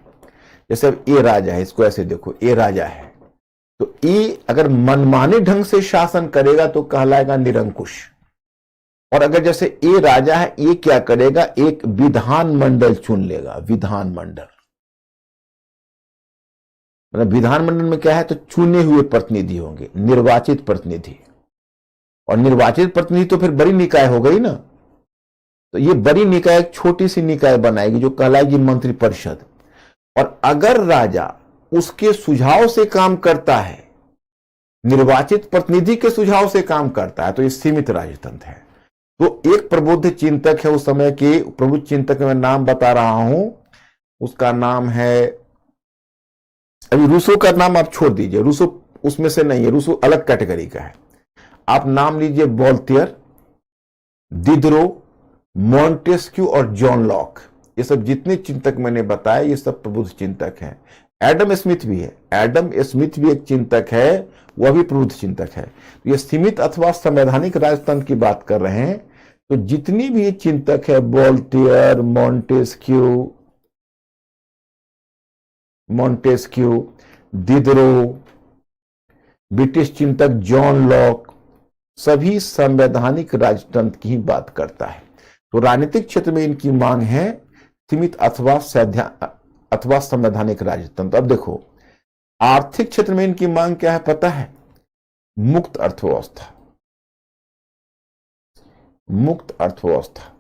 A: जैसे अब ए राजा है, इसको ऐसे देखो, ए राजा है। तो ए अगर मनमाने ढंग से शासन करेगा तो कहलाएगा निरंकुश। और अगर जैसे ए राजा है, ए क्या करेगा, एक विधानमंडल चुन लेगा। विधानमंडल मतलब विधानमंडल में क्या है, तो चुने हुए प्रतिनिधि होंगे, निर्वाचित प्रतिनिधि। और निर्वाचित प्रतिनिधि तो फिर बड़ी निकाय हो गई ना। तो ये बड़ी निकाय एक छोटी सी निकाय बनाएगी जो कहलाएगी मंत्रिपरिषद। और अगर राजा उसके सुझाव से काम करता है, निर्वाचित प्रतिनिधि के सुझाव से काम करता है, तो ये सीमित राजतंत्र है। तो एक प्रबुद्ध चिंतक है उस समय के, प्रबुद्ध चिंतक में नाम बता रहा हूं, उसका नाम है, अभी रूसो का नाम आप छोड़ दीजिए। रूसो उसमें से नहीं है, रूसो अलग कैटेगरी का है। आप नाम लीजिए वोल्टेयर, दिदरो, मॉन्टेस्क्यू और जॉन लॉक। ये सब जितने चिंतक मैंने बताया ये सब प्रबुद्ध चिंतक हैं। एडम स्मिथ भी है, एडम स्मिथ भी एक चिंतक है, वह भी प्रबुद्ध चिंतक है। तो ये सीमित अथवा संवैधानिक राजतंत्र की बात कर रहे हैं। तो जितनी भी ये चिंतक है, वोल्टेयर, मॉन्टेस्क्यू, दिदरो, ब्रिटिश चिंतक जॉन लॉक, सभी संवैधानिक राजतंत्र की ही बात करता है। तो राजनीतिक क्षेत्र में इनकी मांग है सीमित अथवा संवैधानिक राजतंत्र। अब देखो आर्थिक क्षेत्र में इनकी मांग क्या है पता है? मुक्त अर्थव्यवस्था। मुक्त अर्थव्यवस्था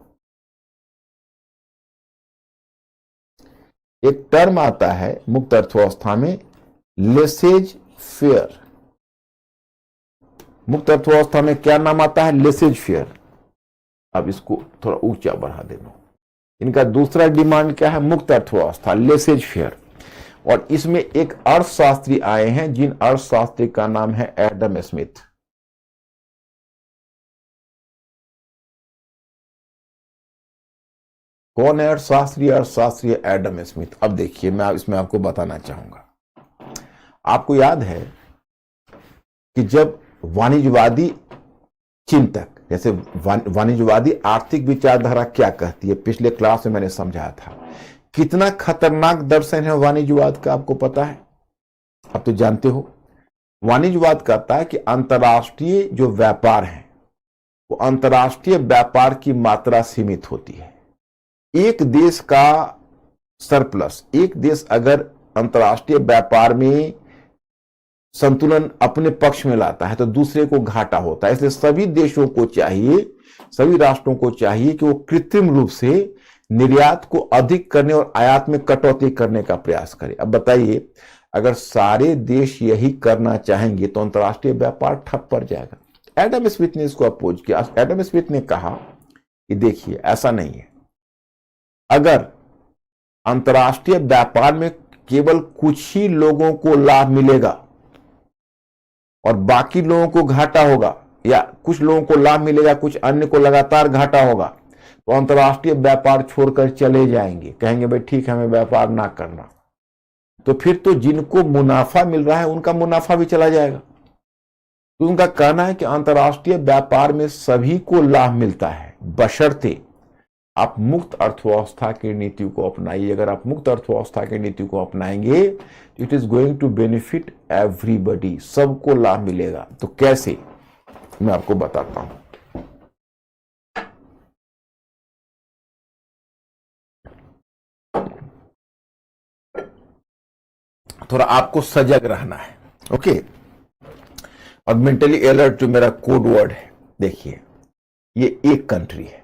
A: एक टर्म आता है मुक्त अर्थव्यवस्था में, लेसेज फेयर। मुक्त अर्थव्यवस्था में क्या नाम आता है? Laces fair. अब इसको थोड़ा ऊंचा बढ़ा देना। इनका दूसरा डिमांड क्या है? मुक्त अर्थव्यवस्था, लेसेज फेयर। और इसमें एक अर्थशास्त्री आए हैं जिन अर्थशास्त्री का नाम है एडम स्मिथ। कौन है अर्थशास्त्री? अर्थशास्त्री एडम स्मिथ। अब देखिए मैं इसमें आपको बताना चाहूंगा। आपको याद है कि जब वाणिज्यवादी चिंतक, जैसे वाणिज्यवादी आर्थिक विचारधारा क्या कहती है, पिछले क्लास में मैंने समझाया था। कितना खतरनाक दर्शन है वाणिज्यवाद का, आपको पता है? आप तो जानते हो। वाणिज्यवाद कहता है कि अंतर्राष्ट्रीय जो व्यापार है वो अंतर्राष्ट्रीय व्यापार की मात्रा सीमित होती है। एक देश का सरप्लस, एक देश अगर अंतर्राष्ट्रीय व्यापार में संतुलन अपने पक्ष में लाता है तो दूसरे को घाटा होता है। इसलिए सभी देशों को चाहिए, सभी राष्ट्रों को चाहिए कि वो कृत्रिम रूप से निर्यात को अधिक करने और आयात में कटौती करने का प्रयास करें। अब बताइए, अगर सारे देश यही करना चाहेंगे तो अंतर्राष्ट्रीय व्यापार ठप पड़ जाएगा। एडम स्मिथ ने इसको अपोज किया। एडम स्मिथ ने कहा कि देखिए ऐसा नहीं है, अगर अंतर्राष्ट्रीय व्यापार में केवल कुछ ही लोगों को लाभ मिलेगा और बाकी लोगों को घाटा होगा, या कुछ लोगों को लाभ मिलेगा कुछ अन्य को लगातार घाटा होगा, तो अंतर्राष्ट्रीय व्यापार छोड़कर चले जाएंगे, कहेंगे भाई ठीक है हमें व्यापार ना करना। तो फिर तो जिनको मुनाफा मिल रहा है उनका मुनाफा भी चला जाएगा। तो उनका कहना है कि अंतर्राष्ट्रीय व्यापार में सभी को लाभ मिलता है, बशर्ते आप मुक्त अर्थव्यवस्था की नीति को अपनाइए। अगर आप मुक्त अर्थव्यवस्था की नीति को अपनाएंगे तो it is going to benefit everybody, सबको लाभ मिलेगा। तो कैसे, मैं आपको बताता हूं। थोड़ा आपको सजग रहना है, ओके? और मेंटली अलर्ट जो मेरा कोड वर्ड है, देखिए ये एक कंट्री है,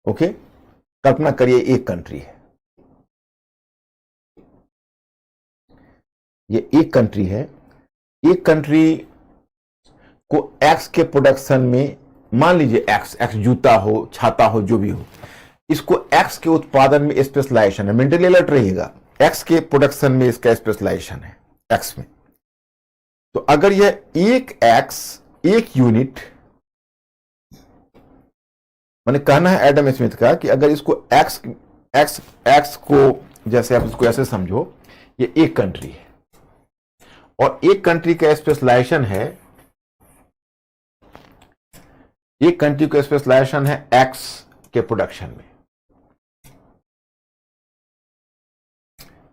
A: ओके? कल्पना करिए एक कंट्री है, ये एक कंट्री है। एक कंट्री को एक्स के प्रोडक्शन में, मान लीजिए एक्स जूता हो, छाता हो, जो भी हो, इसको एक्स के उत्पादन में स्पेशलाइजेशन है। मेंटली अलर्ट रहिएगा, एक्स के प्रोडक्शन में इसका स्पेशलाइजेशन है, एक्स में। तो अगर यह एक एक्स, एक यूनिट, मैंने कहना है एडम स्मिथ का कि अगर इसको एक्स को, जैसे आप इसको ऐसे समझो, ये एक कंट्री है और एक कंट्री का स्पेशलाइजेशन है, एक कंट्री का स्पेशलाइजेशन है एक्स के प्रोडक्शन में,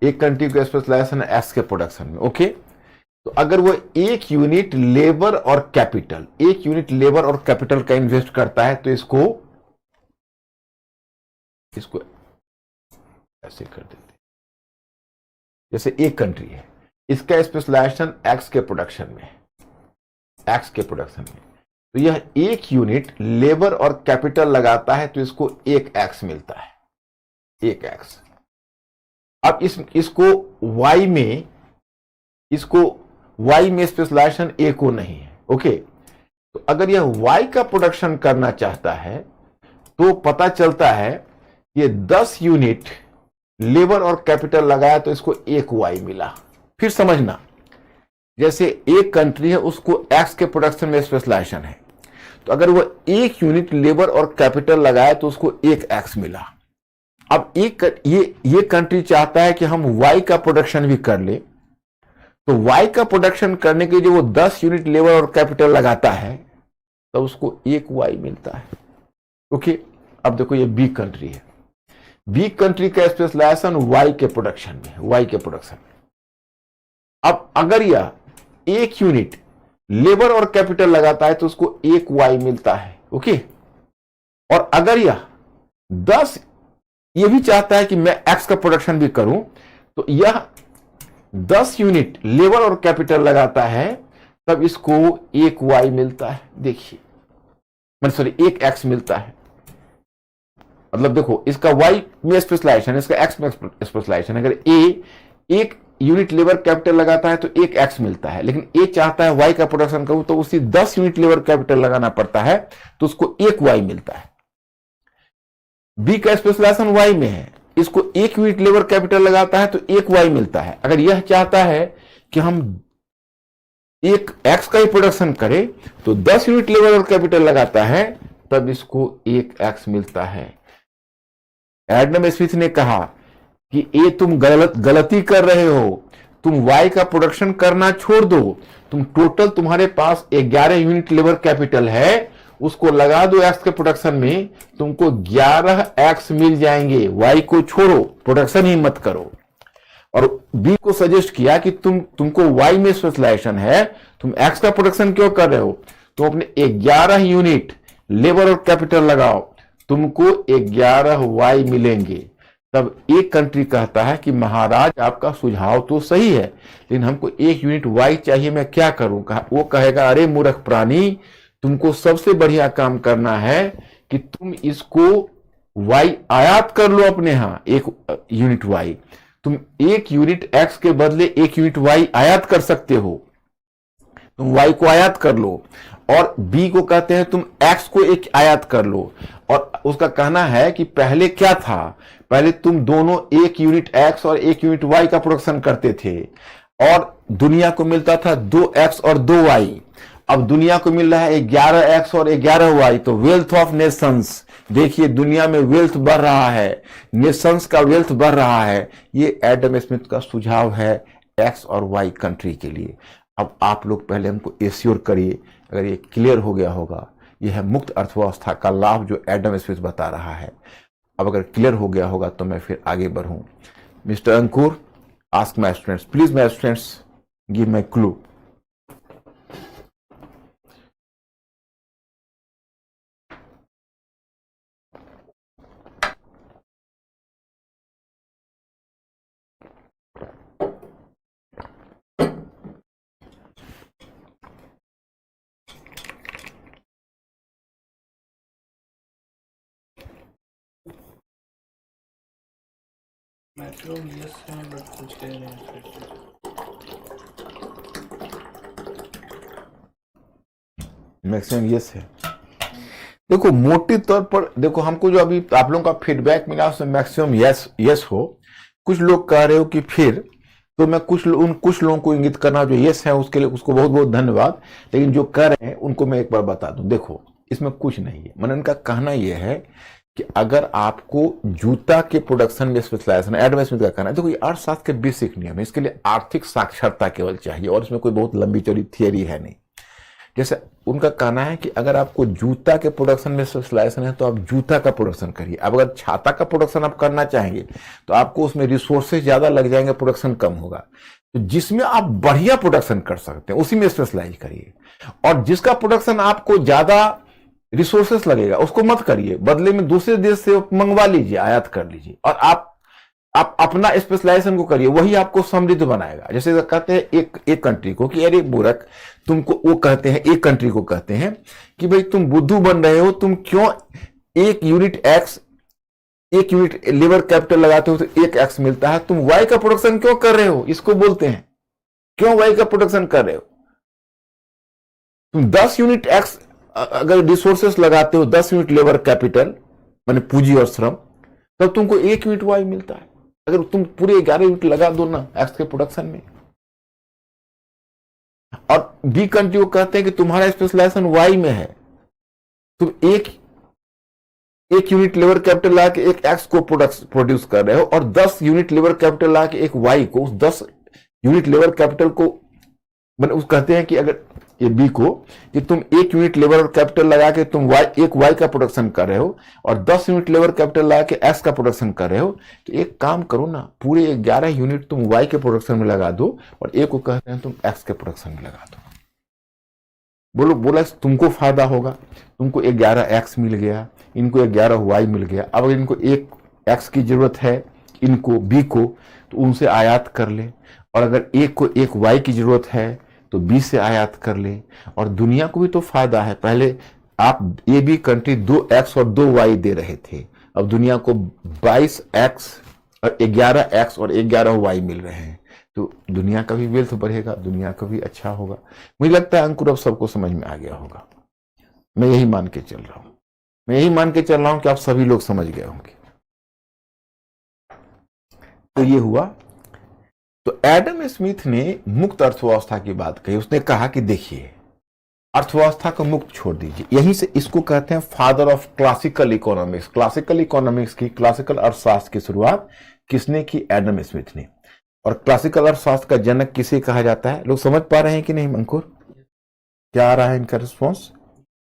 A: एक कंट्री का स्पेशलाइजेशन है एक्स के प्रोडक्शन में, ओके? तो अगर वो एक यूनिट लेबर और कैपिटल, एक यूनिट लेबर और कैपिटल का इन्वेस्ट करता है तो इसको ऐसे कर देते, जैसे एक कंट्री है, इसका स्पेशलाइजेशन एक्स के प्रोडक्शन में, एक्स के प्रोडक्शन में, तो यह एक यूनिट लेबर और कैपिटल लगाता है तो इसको एक एक्स मिलता है, एक एक्स। अब इसको वाई में स्पेशलाइजेशन ए को नहीं है, ओके? तो अगर यह वाई का प्रोडक्शन करना चाहता है तो पता चलता है ये 10 यूनिट लेबर और कैपिटल लगाया तो इसको एक वाई मिला। फिर समझना, जैसे एक कंट्री है, उसको एक्स के प्रोडक्शन में स्पेशलाइजेशन है, तो अगर वो 1 यूनिट लेबर और कैपिटल लगाए तो उसको 1 एक्स मिला। अब ये कंट्री चाहता है कि हम वाई का प्रोडक्शन भी कर ले, तो वाई का प्रोडक्शन करने के लिए जो वो 10 यूनिट लेबर और कैपिटल लगाता है तो उसको 1 वाई मिलता है। ओके, अब देखो ये बी कंट्री है, बी कंट्री का स्पेशलाइजेशन वाई के प्रोडक्शन में, वाई के प्रोडक्शन में। अब अगर यह 1 यूनिट लेबर और कैपिटल लगाता है तो उसको 1 वाई मिलता है। ओके, और अगर यह 10 ये भी चाहता है कि मैं एक्स का प्रोडक्शन भी करूं, तो यह 10 यूनिट लेबर और कैपिटल लगाता है, तब इसको 1 वाई मिलता है। देखिए, सॉरी 1 एक्स मिलता है। मतलब देखो, इसका वाई में स्पेशलाइजेशन, इसका एक्स में स्पेशलाइजेशन। अगर ए 1 यूनिट लेबर कैपिटल लगाता है तो 1 एक्स मिलता है, लेकिन ए चाहता है वाई का प्रोडक्शन करूं तो उसी 10 यूनिट लेबर कैपिटल लगाना पड़ता है, तो उसको 1 वाई मिलता है। बी का स्पेशलाइजेशन वाई में है, इसको 1 यूनिट लेबर कैपिटल लगाता है तो 1 वाई मिलता है। अगर यह चाहता है कि हम 1 एक्स का ही प्रोडक्शन करें तो 10 यूनिट लेबर और कैपिटल लगाता है, तब इसको 1 एक्स मिलता है। एडम स्मिथ ने कहा कि ए तुम गलती कर रहे हो, तुम वाई का प्रोडक्शन करना छोड़ दो, तुम टोटल तुम्हारे पास 11 यूनिट लेबर कैपिटल है, उसको लगा दो एक्स के प्रोडक्शन में, तुमको 11 एक्स मिल जाएंगे। वाई को छोड़ो, प्रोडक्शन ही मत करो। और बी को सजेस्ट किया कि तुमको वाई में स्पेशलाइजेशन है, तुम एक्स का प्रोडक्शन क्यों कर रहे हो, तुम अपने 11 यूनिट लेबर और कैपिटल लगाओ, तुमको 11 वाई मिलेंगे। तब एक कंट्री कहता है कि महाराज आपका सुझाव तो सही है, लेकिन हमको 1 यूनिट वाई चाहिए, मैं क्या करूं। वो कहेगा, अरे मूर्ख प्राणी, तुमको सबसे बढ़िया काम करना है कि तुम इसको वाई आयात कर लो अपने यहां, 1 यूनिट वाई। तुम 1 यूनिट एक्स के बदले 1 यूनिट वाई आयात कर सकते हो, तुम वाई को आयात कर लो। और बी को कहते हैं तुम एक्स को 1 आयात कर लो। और उसका कहना है कि पहले क्या था, पहले तुम दोनों 1 यूनिट एक्स और 1 यूनिट वाई का प्रोडक्शन करते थे, और दुनिया को मिलता था 2 एक्स और 2 वाई। अब दुनिया को मिल रहा है 11 एक्स और 11 वाई। तो वेल्थ ऑफ नेशंस, देखिए दुनिया में वेल्थ बढ़ रहा है, नेशंस का वेल्थ बढ़ रहा है। ये एडम स्मिथ का सुझाव है एक्स और वाई कंट्री के लिए। अब आप लोग पहले हमको एश्योर करिए, अगर ये क्लियर हो गया होगा, यह है मुक्त अर्थव्यवस्था का लाभ जो एडम स्मिथ बता रहा है। अब अगर क्लियर हो गया होगा तो मैं फिर आगे बढ़ूं। Mister Ankur, ask my students, please my students give my clue.
B: Maximum yes है, बट कुछ कह रहे हैं फिर।
A: मैक्सिमम यस है। देखो मोटे तौर पर देखो, हमको जो अभी आप लोगों का फीडबैक मिला उसमें मैक्सिमम यस यस हो। कुछ लोग कह रहे हो कि फिर, तो मैं कुछ लोगों को इंगित करना जो यस है उसके लिए उसको बहुत बहुत धन्यवाद, लेकिन जो कह रहे हैं उनको मैं एक बार बता दूं। देखो इसमें कुछ नहीं है, मतलब इनका कहना यह है कि अगर आपको जूता के प्रोडक्शन में स्पेशलाइजेशन, एडम स्मिथ का कहना है, देखो ये अर्थशास्त्र के बेसिक नियम है, इसके लिए आर्थिक साक्षरता केवल चाहिए, और इसमें कोई बहुत लंबी चौड़ी थियरी है नहीं। जैसे उनका कहना है कि अगर आपको जूता के प्रोडक्शन में स्पेशलाइजेशन है तो आप जूता का प्रोडक्शन करिए। अब अगर छाता का प्रोडक्शन आप करना चाहेंगे तो आपको उसमें रिसोर्सेज ज्यादा लग जाएंगे, प्रोडक्शन कम होगा। तो जिसमें आप बढ़िया प्रोडक्शन कर सकते हैं उसी में स्पेशलाइज करिए, और जिसका प्रोडक्शन आपको ज्यादा रिसोर्सेस लगेगा उसको मत करिए, बदले में दूसरे देश से मंगवा लीजिए, आयात कर लीजिए, और आप अपना स्पेशलाइजेशन को करिए, वही आपको समृद्ध बनाएगा। जैसे कहते हैं एक कंट्री को कि अरे मूर्ख, तुमको, वो कहते हैं एक कंट्री को कहते हैं कि भाई तुम बुद्धू बन रहे हो, तुम क्यों 1 unit x 1 unit labour capital लगाते हो तो 1 एक्स मिलता है, तुम वाई का प्रोडक्शन क्यों कर रहे हो, इसको बोलते हैं क्यों वाई का प्रोडक्शन कर रहे हो। तुम 10 यूनिट एक्स अगर रिसोर्सेस लगाते हो, 10 यूनिट लेबर कैपिटल माने पूंजी और श्रम, तब तुमको 1 यूनिट वाई मिलता है। अगर तुम पूरे 11 यूनिट लगा दो ना एक्स के प्रोडक्शन में, और बी कंट्री को कहते हैं कि तुम्हारा स्पेशलाइजेशन वाई में है, तुम एक यूनिट लेबर कैपिटल ला के एक एक्स को प्रोड्यूस कर रहे हो और 10 यूनिट लेबर कैपिटल ला के एक वाई को, उस 10 यूनिट लेबर कैपिटल को मतलब उस कहते हैं कि अगर ये बी को कि तुम 1 यूनिट लेबर कैपिटल लगा के तुम एक वाई का प्रोडक्शन कर रहे हो और 10 यूनिट लेबर कैपिटल लगा के एक्स का प्रोडक्शन कर रहे हो, तो एक काम करो ना, पूरे 11 यूनिट तुम वाई के प्रोडक्शन में लगा दो और एक को कहते हैं तुम एक्स के प्रोडक्शन में लगा दो। बोला तुमको फायदा होगा, तुमको 11 एक्स मिल गया, इनको 11 वाई मिल गया। अब अगर इनको एक एक्स की जरूरत है, इनको बी को, तो उनसे आयात कर ले, और अगर एक को एक वाई की जरूरत है तो बी से आयात कर ले। और दुनिया को भी तो फायदा है, पहले आप ये भी कंट्री 2 एक्स और 2 वाई दे रहे थे, अब दुनिया को 22 एक्स और 11 एक्स और 11 वाई मिल रहे हैं, तो दुनिया का भी वेल्थ बढ़ेगा, दुनिया का भी अच्छा होगा। मुझे लगता है अंकुर अब सबको समझ में आ गया होगा, मैं यही मान के चल रहा हूं, मैं यही मान के चल रहा हूं कि आप सभी लोग समझ गए होंगे। तो ये हुआ। तो एडम स्मिथ ने मुक्त अर्थव्यवस्था की बात कही। उसने कहा कि देखिए, अर्थव्यवस्था को मुक्त छोड़ दीजिए। यहीं से इसको कहते हैं father of classical economics. Classical economics की, क्लासिकल अर्थशास्त्र की शुरुआत किसने की? एडम स्मिथ ने। और क्लासिकल अर्थशास्त्र का जनक किसे कहा जाता है? लोग समझ पा रहे हैं कि नहीं अंकुर? क्या आ रहा है इनका रिस्पॉन्स?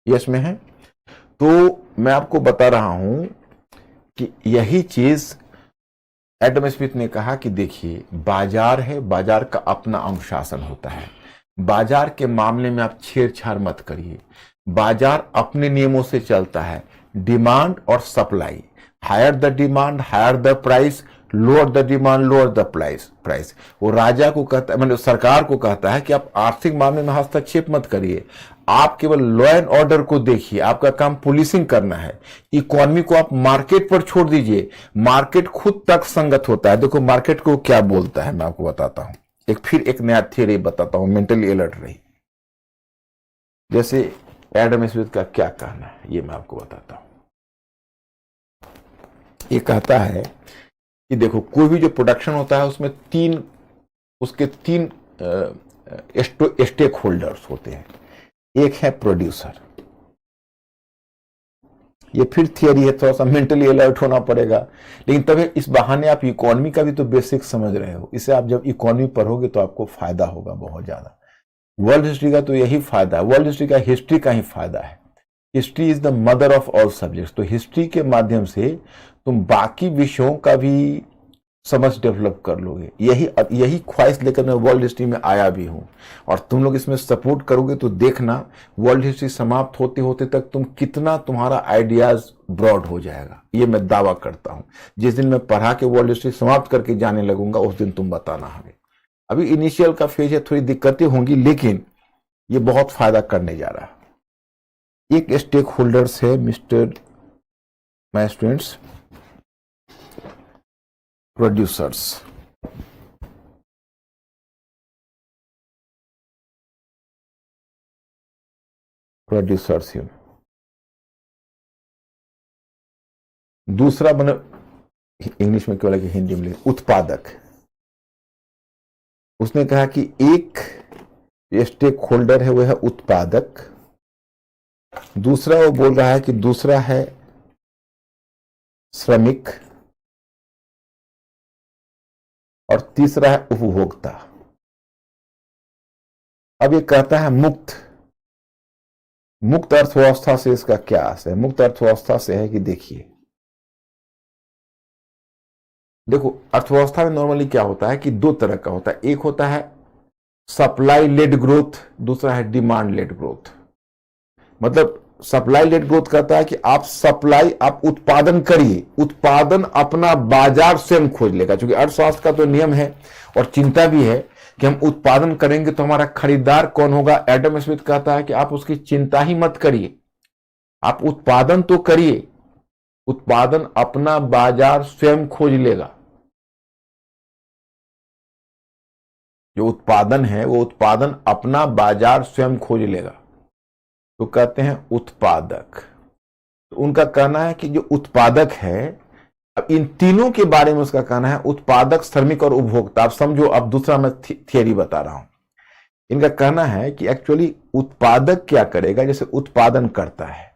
A: यस में है। तो मैं आपको बता रहा हूं कि यही चीज एडम स्मिथ ने कहा कि देखिए, बाजार है, बाजार का अपना अनुशासन होता है, बाजार के मामले में आप छेड़छाड़ मत करिए, बाजार अपने नियमों से चलता है, डिमांड और supply, higher the demand higher the price, lower the demand lower the price. वो राजा को कहता है, मतलब सरकार को कहता है कि आप आर्थिक मामले में हस्तक्षेप मत करिए, आप केवल लॉ एंड ऑर्डर को देखिए, आपका काम पुलिसिंग करना है, इकोनॉमी को आप मार्केट पर छोड़ दीजिए, मार्केट खुद तक संगत होता है। देखो मार्केट को क्या बोलता है मैं आपको बताता हूं, फिर एक नया थियरी बताता हूं, मेंटली अलर्ट रही। जैसे एडम स्मिथ का क्या कहना है ये मैं आपको बताता हूं। ये कहता है कि देखो, कोई भी जो प्रोडक्शन होता है उसमें उसके तीन स्टेक होल्डर्स होते हैं। एक है प्रोड्यूसर, ये फिर थियरी है, थोड़ा सा मेंटली अलर्ट होना पड़ेगा, लेकिन तभी इस बहाने आप इकोनॉमी का भी तो बेसिक समझ रहे हो। इसे आप जब इकोनॉमी पढ़ोगे तो आपको फायदा होगा बहुत ज्यादा। वर्ल्ड हिस्ट्री का तो यही फायदा है, वर्ल्ड हिस्ट्री का हिस्ट्री का ही फायदा है। History is the mother of all subjects. तो हिस्ट्री के माध्यम से तुम बाकी विषयों का भी समझ डेवलप कर लोगे। यही ख्वाहिश लेकर मैं वर्ल्ड हिस्ट्री में आया भी हूं, और तुम लोग इसमें सपोर्ट करोगे तो देखना, वर्ल्ड हिस्ट्री समाप्त होते होते तक तुम्हारा आइडियाज ब्रॉड हो जाएगा, ये मैं दावा करता हूं। जिस दिन मैं पढ़ा के वर्ल्ड हिस्ट्री समाप्त करके जाने लगूंगा उस दिन तुम बताना हमें। अभी इनिशियल का फेज है, थोड़ी दिक्कतें होंगी, लेकिन ये बहुत फायदा करने जा रहा है। एक स्टेक होल्डर्स है mister my students, producers. Producers ही। दूसरा इंग्लिश में क्यों लगे, हिंदी में लगे, उत्पादक। उसने कहा कि एक स्टेक होल्डर है वो है उत्पादक, दूसरा वो बोल रहा है कि दूसरा है श्रमिक, और तीसरा है उपभोक्ता। अब ये कहता है मुक्त अर्थव्यवस्था से इसका क्या आशय है? मुक्त अर्थव्यवस्था से है कि देखो अर्थव्यवस्था में नॉर्मली क्या होता है कि दो तरह का होता है। एक होता है सप्लाई लेड ग्रोथ, दूसरा है डिमांड लेड ग्रोथ। मतलब सप्लाई लेड ग्रोथ कहता है कि आप उत्पादन करिए, उत्पादन अपना बाजार स्वयं खोज लेगा। क्योंकि अर्थशास्त्र का तो नियम है और चिंता भी है कि हम उत्पादन करेंगे तो हमारा खरीदार कौन होगा। एडम स्मिथ कहता है कि आप उसकी चिंता ही मत करिए, आप उत्पादन तो करिए, उत्पादन अपना बाजार स्वयं खोज लेगा। जो उत्पादन है वो उत्पादन अपना बाजार स्वयं खोज लेगा, तो कहते हैं उत्पादक। तो उनका कहना है कि जो उत्पादक है, अब इन तीनों के बारे में उसका कहना है, उत्पादक, श्रमिक और उपभोक्ता। आप समझो, अब दूसरा मैं थियरी बता रहा हूं इनका कहना है कि एक्चुअली उत्पादक क्या करेगा, जैसे उत्पादन करता है,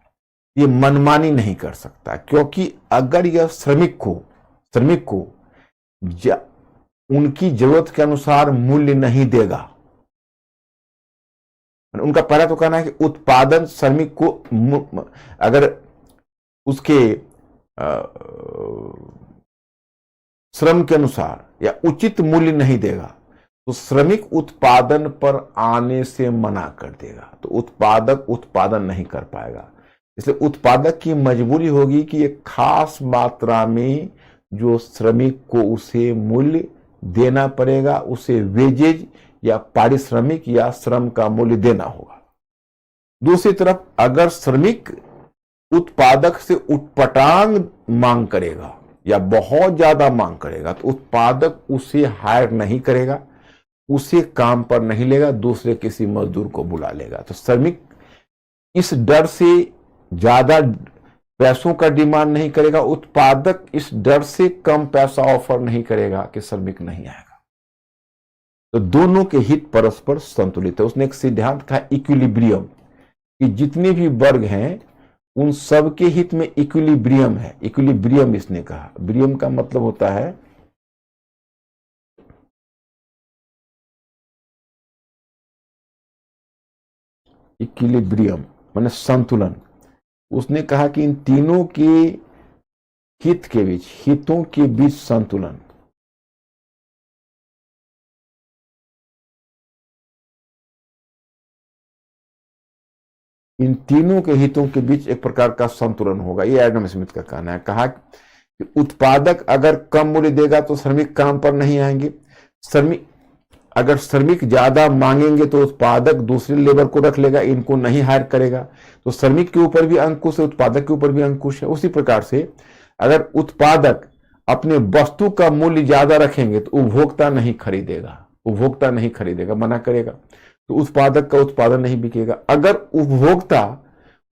A: ये मनमानी नहीं कर सकता, क्योंकि अगर यह श्रमिक को उनकी जरूरत के अनुसार मूल्य नहीं देगा, उनका पहला तो कहना है कि उत्पादन श्रमिक को अगर उसके श्रम के अनुसार या उचित मूल्य नहीं देगा तो श्रमिक उत्पादन पर आने से मना कर देगा, तो उत्पादक उत्पादन नहीं कर पाएगा। इसलिए उत्पादक की मजबूरी होगी कि एक खास मात्रा में जो श्रमिक को उसे मूल्य देना पड़ेगा, उसे वेजेज या पारिश्रमिक या श्रम का मूल्य देना होगा। दूसरी तरफ अगर श्रमिक उत्पादक से उटपटांग मांग करेगा या बहुत ज्यादा मांग करेगा तो उत्पादक उसे हायर नहीं करेगा, उसे काम पर नहीं लेगा, दूसरे किसी मजदूर को बुला लेगा। तो श्रमिक इस डर से ज्यादा पैसों का डिमांड नहीं करेगा, उत्पादक इस डर से कम पैसा ऑफर नहीं करेगा कि श्रमिक नहीं आएगा। तो दोनों के हित परस्पर संतुलित है। उसने एक सिद्धांत कहा इक्विलिब्रियम, कि जितने भी वर्ग हैं उन सब के हित में इक्विलिब्रियम है। इक्विलिब्रियम इसने कहा, ब्रियम का मतलब होता है इक्विलिब्रियम माने संतुलन। उसने कहा कि इन तीनों के हित के बीच, हितों के बीच संतुलन। इन तीनों के हितों के बीच एक प्रकार का संतुलन होगा, ये एडम स्मिथ का कहना है। कहा कि उत्पादक अगर कम मूल्य देगा तो श्रमिक काम पर नहीं आएंगे, अगर श्रमिक ज्यादा मांगेंगे तो उत्पादक दूसरे लेबर को रख लेगा, इनको नहीं हायर करेगा। तो श्रमिक के ऊपर भी अंकुश है, उत्पादक के ऊपर भी अंकुश है। उसी प्रकार से अगर उत्पादक अपने वस्तु का मूल्य ज्यादा रखेंगे तो उपभोक्ता नहीं खरीदेगा, मना करेगा, तो उत्पादक का उत्पादन नहीं बिकेगा। अगर उपभोक्ता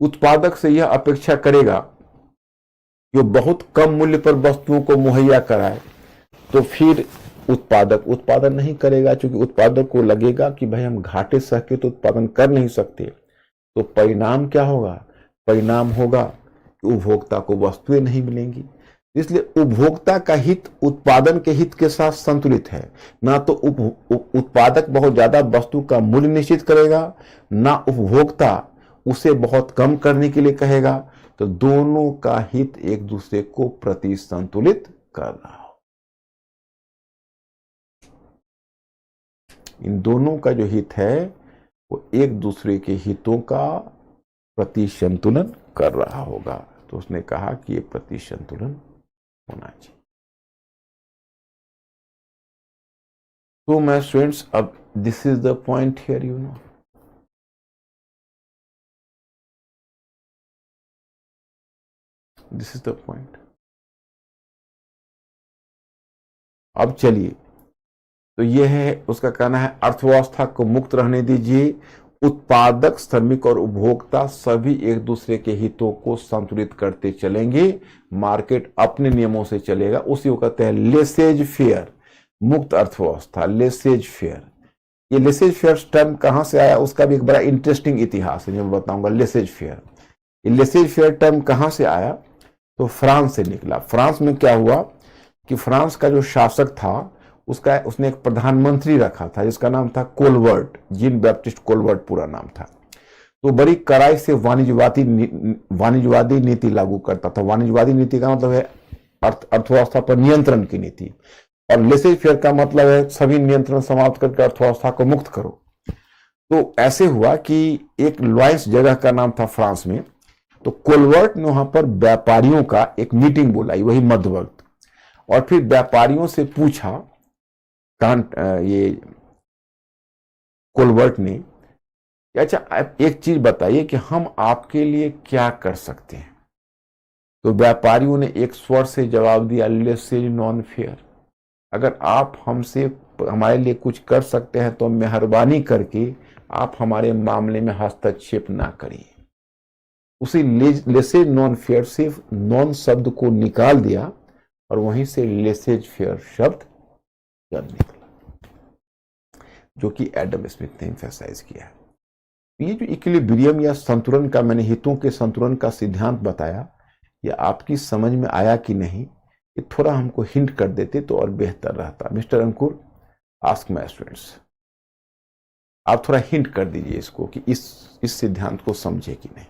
A: उत्पादक से यह अपेक्षा करेगा कि बहुत कम मूल्य पर वस्तुओं को मुहैया कराए तो फिर उत्पादक उत्पादन नहीं करेगा, क्योंकि उत्पादक को लगेगा कि भाई हम घाटे सह के तो उत्पादन कर नहीं सकते। तो परिणाम क्या होगा? परिणाम होगा कि उपभोक्ता को वस्तुएं नहीं मिलेंगी। इसलिए उपभोक्ता का हित उत्पादन के हित के साथ संतुलित है। ना तो उत्पादक बहुत ज्यादा वस्तु का मूल्य निश्चित करेगा, ना उपभोक्ता उसे बहुत कम करने के लिए कहेगा। तो दोनों का हित एक दूसरे को प्रति संतुलित कर रहा हो। इन दोनों का जो हित है वो एक दूसरे के हितों का प्रति संतुलन कर रहा होगा। तो उसने कहा कि ये प्रति संतुलन होना चाहिए। तो मैं स्टूडेंट्स, अब this is the point here, you know, this is the point. अब चलिए, तो यह है उसका कहना है, अर्थव्यवस्था को मुक्त रहने दीजिए, उत्पादक, श्रमिक और उपभोक्ता सभी एक दूसरे के हितों को संतुलित करते चलेंगे, मार्केट अपने नियमों से चलेगा। उसी को कहते हैं लेसेज फेयर, मुक्त अर्थव्यवस्था, लेसेज फेयर। ये लेसेज फेयर टर्म कहां से आया उसका भी एक बड़ा इंटरेस्टिंग इतिहास है जो मैं बताऊंगा। लेसेज फेयर, ये लेसेज फेयर टर्म कहां से आया? तो फ्रांस से निकला। फ्रांस में क्या हुआ कि फ्रांस का जो शासक था उसने एक प्रधानमंत्री रखा था जिसका नाम था कोलवर्ट, जीन बैप्टिस्ट कोलवर्ट पूरा नाम था। तो बड़ी कड़ाई से वाणिज्यवादी नीति लागू करता था। वाणिज्यवादी नीति का मतलब है अर्थव्यवस्था पर नियंत्रण की नीति, और लेसेज फेयर का मतलब है सभी नियंत्रण समाप्त करके अर्थव्यवस्था को मुक्त करो। तो ऐसे हुआ कि एक लॉयंस जगह का नाम था फ्रांस में, तो कोलवर्ट ने वहां पर व्यापारियों का एक मीटिंग बुलाई, वही मध्यवर्ग, और फिर व्यापारियों से पूछा, ये कोलवर्ट ने, अच्छा आप एक चीज बताइए कि हम आपके लिए क्या कर सकते हैं। तो व्यापारियों ने एक स्वर से जवाब दिया, लेसेज नॉन फेयर। अगर आप हमारे लिए कुछ कर सकते हैं तो मेहरबानी करके आप हमारे मामले में हस्तक्षेप ना करिए। उसी लेसेज नॉन फेयर से नॉन शब्द को निकाल दिया और वहीं से लेसेज फेयर शब्द जन्म निकला। जो कि एडम स्मिथ ने एम्फेसाइज किया है। ये जो इक्विलिब्रियम या संतुलन का मैंने हितों के संतुलन का सिद्धांत बताया, ये आपकी समझ में आया कि नहीं, ये थोड़ा हमको हिंट कर देते तो और बेहतर रहता। Mister Ankur, ask my students, आप थोड़ा हिंट कर दीजिए इसको कि इस सिद्धांत को समझे कि नहीं।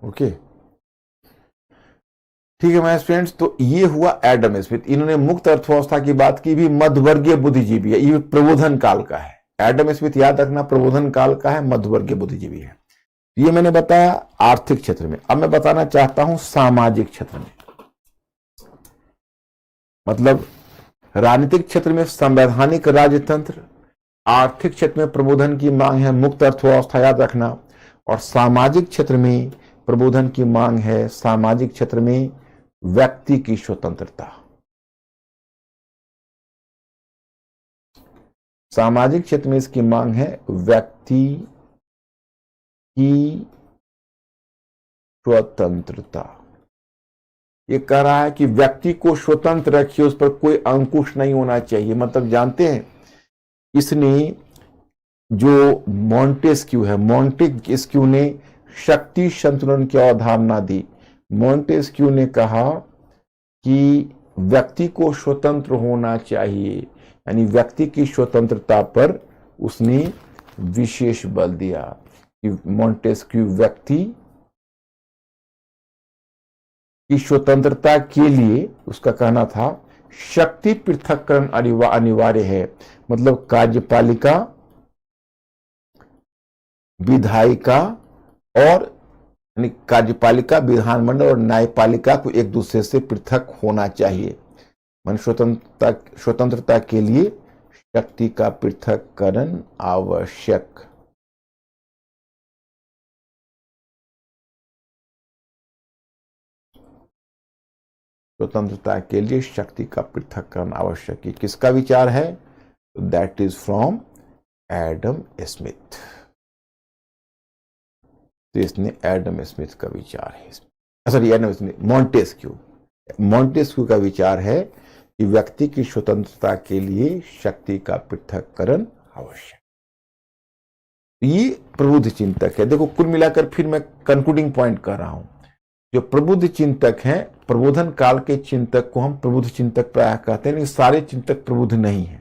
A: ओके, ठीक है माय स्टूडेंट्स, तो ये हुआ एडम स्मिथ। इन्होंने मुक्त अर्थव्यवस्था की बात की भी, मध्यवर्गीय बुद्धिजीवी है, ये प्रबोधन काल का है। एडम स्मिथ याद रखना प्रबोधन काल का है, मध्यवर्गीय बुद्धिजीवी है। ये मैंने बताया आर्थिक क्षेत्र में। अब मैं बताना चाहता हूं सामाजिक क्षेत्र में, मतलब राजनीतिक क्षेत्र में संवैधानिक राजतंत्र, आर्थिक क्षेत्र में प्रबोधन की मांग है मुक्त अर्थव्यवस्था, याद रखना। और सामाजिक क्षेत्र में प्रबोधन की मांग है, सामाजिक क्षेत्र में व्यक्ति की स्वतंत्रता। सामाजिक क्षेत्र में इसकी मांग है व्यक्ति की स्वतंत्रता। ये कह रहा है कि व्यक्ति को स्वतंत्र रखिए, उस पर कोई अंकुश नहीं होना चाहिए। मतलब जानते हैं, इसने जो मॉन्टेस्क्यू है, मॉन्टेस्क्यू ने शक्ति संतुलन की अवधारणा दी। मॉन्टेस्क्यू ने कहा कि व्यक्ति को स्वतंत्र होना चाहिए, यानी व्यक्ति की स्वतंत्रता पर उसने विशेष बल दिया कि मॉन्टेस्क्यू व्यक्ति की स्वतंत्रता के लिए, उसका कहना था, शक्ति पृथक्करण अनिवार्य है। मतलब कार्यपालिका, विधायिका और कार्यपालिका, विधानमंडल और न्यायपालिका को एक दूसरे से पृथक होना चाहिए। मन स्वतंत्रता के लिए शक्ति का पृथक्करण आवश्यक। स्वतंत्रता के लिए शक्ति का पृथक्करण आवश्यक। किसका विचार है? That is from Adam Smith. तो इसने एडम स्मिथ का विचार है, सॉरी एडम स्मिथ, मॉन्टेस्क्यू का विचार है कि व्यक्ति की स्वतंत्रता के लिए शक्ति का पृथक्करण आवश्यक। ये प्रबुद्ध चिंतक है। देखो, कुल मिलाकर फिर मैं कंक्लूडिंग पॉइंट कर रहा हूं, जो प्रबुद्ध चिंतक हैं, प्रबोधन काल के चिंतक को हम प्रबुद्ध चिंतक प्रायः कहते हैं, लेकिन सारे चिंतक प्रबुद्ध नहीं है।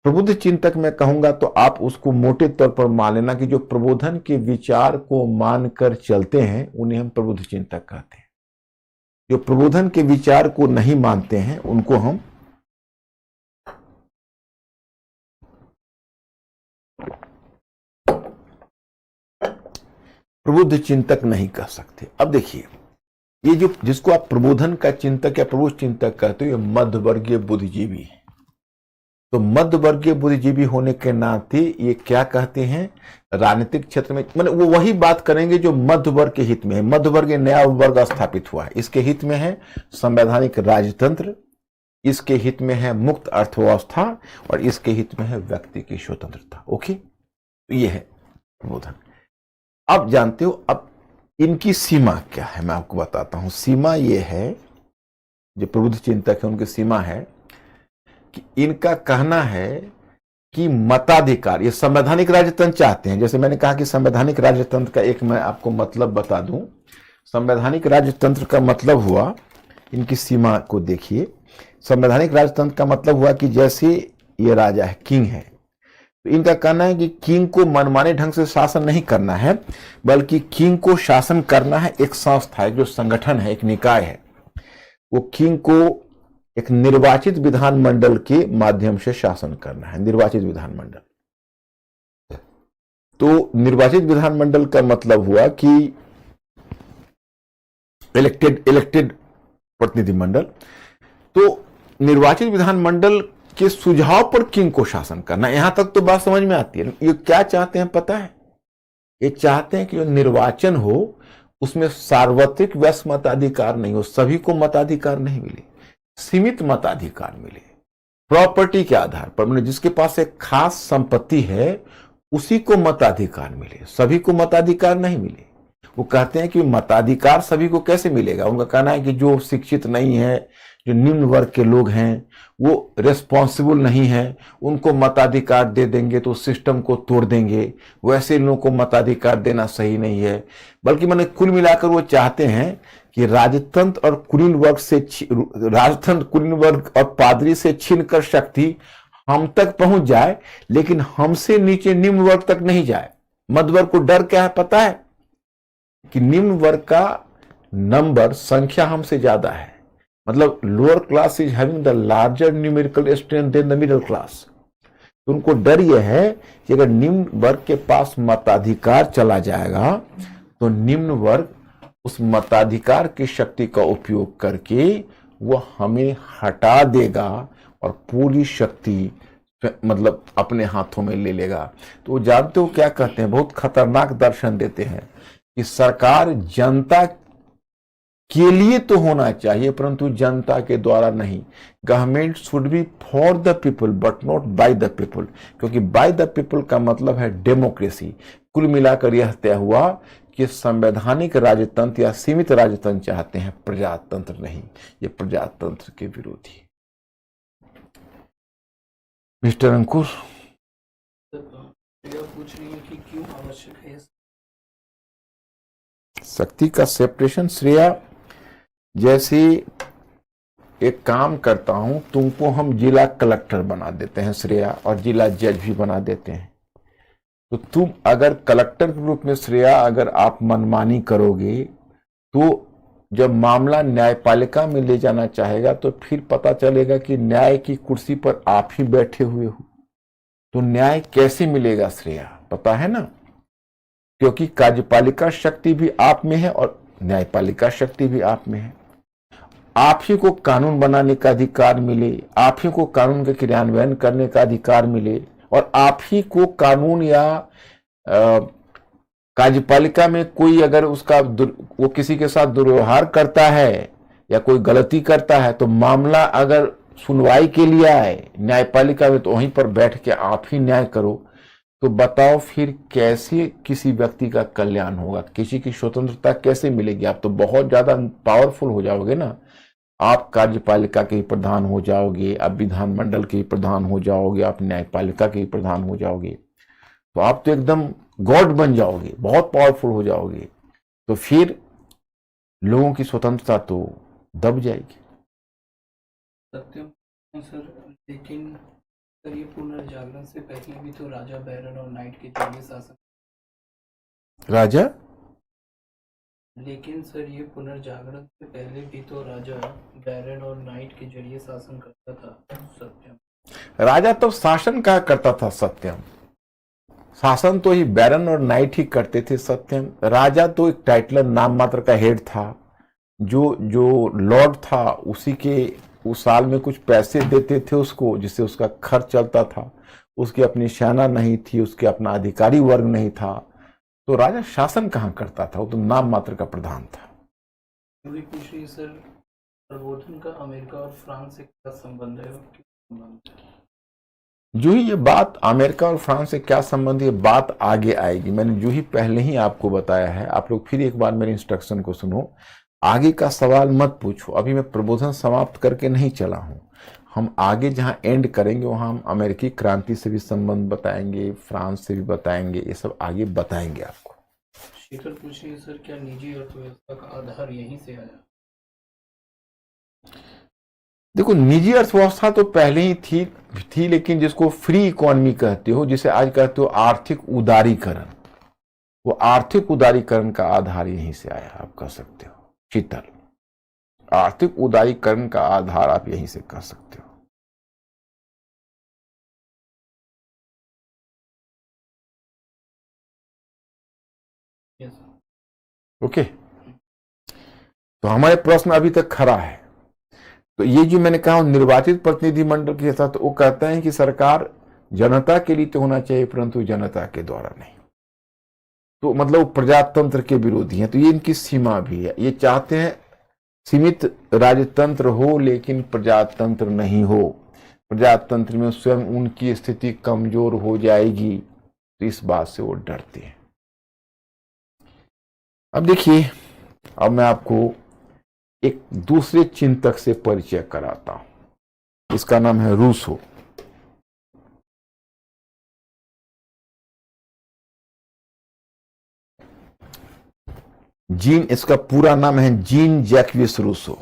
A: प्रबुद्ध चिंतक मैं कहूंगा तो आप उसको मोटे तौर पर मान लेना कि जो प्रबोधन के विचार को मानकर चलते हैं उन्हें हम प्रबुद्ध चिंतक कहते हैं। जो प्रबोधन के विचार को नहीं मानते हैं उनको हम प्रबुद्ध चिंतक नहीं कह सकते। अब देखिए, ये जो जिसको आप प्रबोधन का चिंतक या प्रबुद्ध चिंतक कहते हो, ये मध्यवर्गीय बुद्धिजीवी है। तो मध्यवर्गीय बुद्धिजीवी होने के नाते ये क्या कहते हैं, राजनीतिक क्षेत्र में मतलब वो वही बात करेंगे जो मध्य वर्ग के हित में है। मध्य वर्ग नया वर्ग स्थापित हुआ है, इसके हित में है संवैधानिक राजतंत्र, इसके हित में है मुक्त अर्थव्यवस्था और इसके हित में है व्यक्ति की स्वतंत्रता। ओके, तो ये है प्रबोधन। अब जानते हो, अब इनकी सीमा क्या है मैं आपको बताता हूं। सीमा ये है, जो प्रबुद्ध चिंतक है उनकी सीमा है कि इनका कहना है कि मताधिकार, ये संवैधानिक राजतंत्र चाहते हैं। जैसे मैंने कहा कि संवैधानिक राजतंत्र का एक मैं आपको मतलब बता दूं। संवैधानिक राजतंत्र का मतलब हुआ, इनकी सीमा को देखिए, संवैधानिक राजतंत्र का मतलब हुआ कि जैसे ये राजा है, किंग है, तो इनका कहना है कि किंग को मनमाने ढंग से शासन नहीं करना है, बल्कि किंग को शासन करना है एक संस्था है, जो संगठन है, एक निकाय है। वो किंग को एक निर्वाचित विधानमंडल के माध्यम से शासन करना है, निर्वाचित विधानमंडल। तो निर्वाचित विधानमंडल का मतलब हुआ कि इलेक्टेड प्रतिनिधिमंडल। तो निर्वाचित विधानमंडल के सुझाव पर किंग को शासन करना। यहां तक तो बात समझ में आती है। ये क्या चाहते हैं पता है? ये चाहते हैं कि जो निर्वाचन हो उसमें सार्वत्रिक वैश्य मताधिकार नहीं हो, सभी को मताधिकार नहीं मिले, सीमित मताधिकार मिले प्रॉपर्टी के आधार पर। मतलब जिसके पास एक खास संपत्ति है उसी को मताधिकार मिले, सभी को मताधिकार नहीं मिले। वो कहते हैं कि मताधिकार सभी को कैसे मिलेगा। उनका कहना है कि जो शिक्षित नहीं है, जो निम्न वर्ग के लोग हैं, वो रेस्पॉन्सिबल नहीं है, उनको मताधिकार दे देंगे तो सिस्टम को तोड़ देंगे, वैसे लोगों को मताधिकार देना सही नहीं है। बल्कि मैंने कुल मिलाकर वो चाहते हैं कि राजतंत्र और कुलीन वर्ग से, राजतंत्र कुलीन वर्ग और पादरी से छीनकर शक्ति हम तक पहुंच जाए, लेकिन हमसे नीचे निम्न वर्ग तक नहीं जाए। मध्य वर्ग को डर क्या है पता है कि निम्न वर्ग का नंबर, संख्या हमसे ज्यादा है। मतलब lower class is having the larger numerical strength than the middle class. तो उनको डर यह है कि अगर निम्न वर्ग के पास मताधिकार चला जाएगा तो निम्न वर्ग उस मताधिकार की शक्ति का उपयोग करके वो हमें हटा देगा और पूरी शक्ति मतलब अपने हाथों में ले लेगा। तो वो जानते हो क्या कहते हैं, बहुत खतरनाक दर्शन देते हैं कि सरकार जनता के लिए तो होना चाहिए परंतु जनता के द्वारा नहीं। Government should be for the people but not by the people, क्योंकि बाय द पीपल का मतलब है डेमोक्रेसी। कुल मिलाकर यह तय हुआ कि संवैधानिक राजतंत्र या सीमित राजतंत्र चाहते हैं, प्रजातंत्र नहीं। ये प्रजातंत्र के विरोधी। मिस्टर अंकुर,
B: पूछ रही है कि क्यों आवश्यक है
A: शक्ति का सेपरेशन। श्रेया, जैसे एक काम करता हूं, तुमको हम जिला कलेक्टर बना देते हैं श्रेया, और जिला जज भी बना देते हैं। तो तुम अगर कलेक्टर के रूप में श्रेया अगर आप मनमानी करोगे तो जब मामला न्यायपालिका में ले जाना चाहेगा तो फिर पता चलेगा कि न्याय की कुर्सी पर आप ही बैठे हुए हो। तो न्याय कैसे मिलेगा श्रेया, पता है ना? क्योंकि कार्यपालिका शक्ति भी आप में है और न्यायपालिका शक्ति भी आप में है। आप ही को कानून बनाने का अधिकार मिले, आप ही को कानून का क्रियान्वयन करने का अधिकार मिले, और आप ही को कानून या कार्यपालिका में कोई अगर उसका वो किसी के साथ दुर्व्यवहार करता है या कोई गलती करता है तो मामला अगर सुनवाई के लिए आए न्यायपालिका में तो वहीं पर बैठ के आप ही न्याय करो। तो बताओ फिर कैसे किसी व्यक्ति का कल्याण होगा, किसी की स्वतंत्रता कैसे मिलेगी? आप तो बहुत ज्यादा पावरफुल हो जाओगे ना। आप कार्यपालिका के ही प्रधान हो जाओगे, आप विधानमंडल के ही प्रधान हो जाओगे, आप न्यायपालिका के ही प्रधान हो जाओगे, तो आप तो एकदम गॉड बन जाओगे, बहुत पावरफुल हो जाओगे। तो फिर लोगों की स्वतंत्रता तो दब जाएगी।
B: सत्यम सर, लेकिन सर ये पुनर्जागरण से पहले भी तो राजा बैरन और नाइट के जरिए शासन।
A: राजा,
B: लेकिन सर ये पुनर्जागरण से पहले भी तो राजा बैरन और नाइट के जरिए शासन करता था सत्यम।
A: राजा तो शासन क्या करता था सत्यम? शासन तो ही बैरन और नाइट ही करते थे सत्यम। राजा तो एक टाइटलर, नाम मात्र का हेड था। जो लॉर्ड था उसी के उस साल में कुछ पैसे देते थे उसको, जिससे उसका खर्च चलता था। उसकी अपनी सेना नहीं थी, उसके अपना अधिकारी वर्ग नहीं था। तो राजा शासन कहाँ करता था, वो तो नाम मात्र का प्रधान था।
B: पूछ रही है सर, प्रबोधन का अमेरिका और फ्रांस से क्या संबंध है?
A: जो ही ये बात अमेरिका और फ्रांस से क्या संबंध है, बात आगे आएगी। मैंने जो ही पहले ही आपको बताया है, आप लोग फिर एक बार मेरे इंस्ट्रक्शन को सुनो। आगे का सवाल मत पूछो, अभी मैं प्रबोधन समाप्त करके नहीं चला हूं। हम आगे जहां एंड करेंगे वहां हम अमेरिकी क्रांति से भी संबंध बताएंगे, फ्रांस से भी बताएंगे, ये सब आगे बताएंगे आपको।
B: शेखर पूछ रही है सर, क्या निजी अर्थव्यवस्था का आधार यहीं से आया?
A: देखो, निजी अर्थव्यवस्था तो पहले ही थी, लेकिन जिसको फ्री इकोनॉमी कहते हो, जिसे आज कहते हो आर्थिक उदारीकरण, वो आर्थिक उदारीकरण का आधार यहीं से आया, आप कह सकते हो। शीतल, आर्थिक उदारीकरण का आधार आप यहीं से कह सकते हो। ओके, तो हमारे प्रश्न अभी तक खड़ा है। तो ये जो मैंने कहा निर्वाचित प्रतिनिधिमंडल के साथ, वो कहते हैं कि सरकार जनता के लिए तो होना चाहिए परंतु जनता के द्वारा नहीं। तो मतलब वो प्रजातंत्र के विरोधी हैं, तो ये इनकी सीमा भी है। ये चाहते हैं सीमित राजतंत्र हो लेकिन प्रजातंत्र नहीं हो, प्रजातंत्र में स्वयं उनकी स्थिति कमजोर हो जाएगी, तो इस बात से वो डरते हैं। अब देखिए, अब मैं आपको एक दूसरे चिंतक से परिचय कराता हूं, इसका नाम है रूसो। जीन, इसका पूरा नाम है Jean Jacques Rousseau.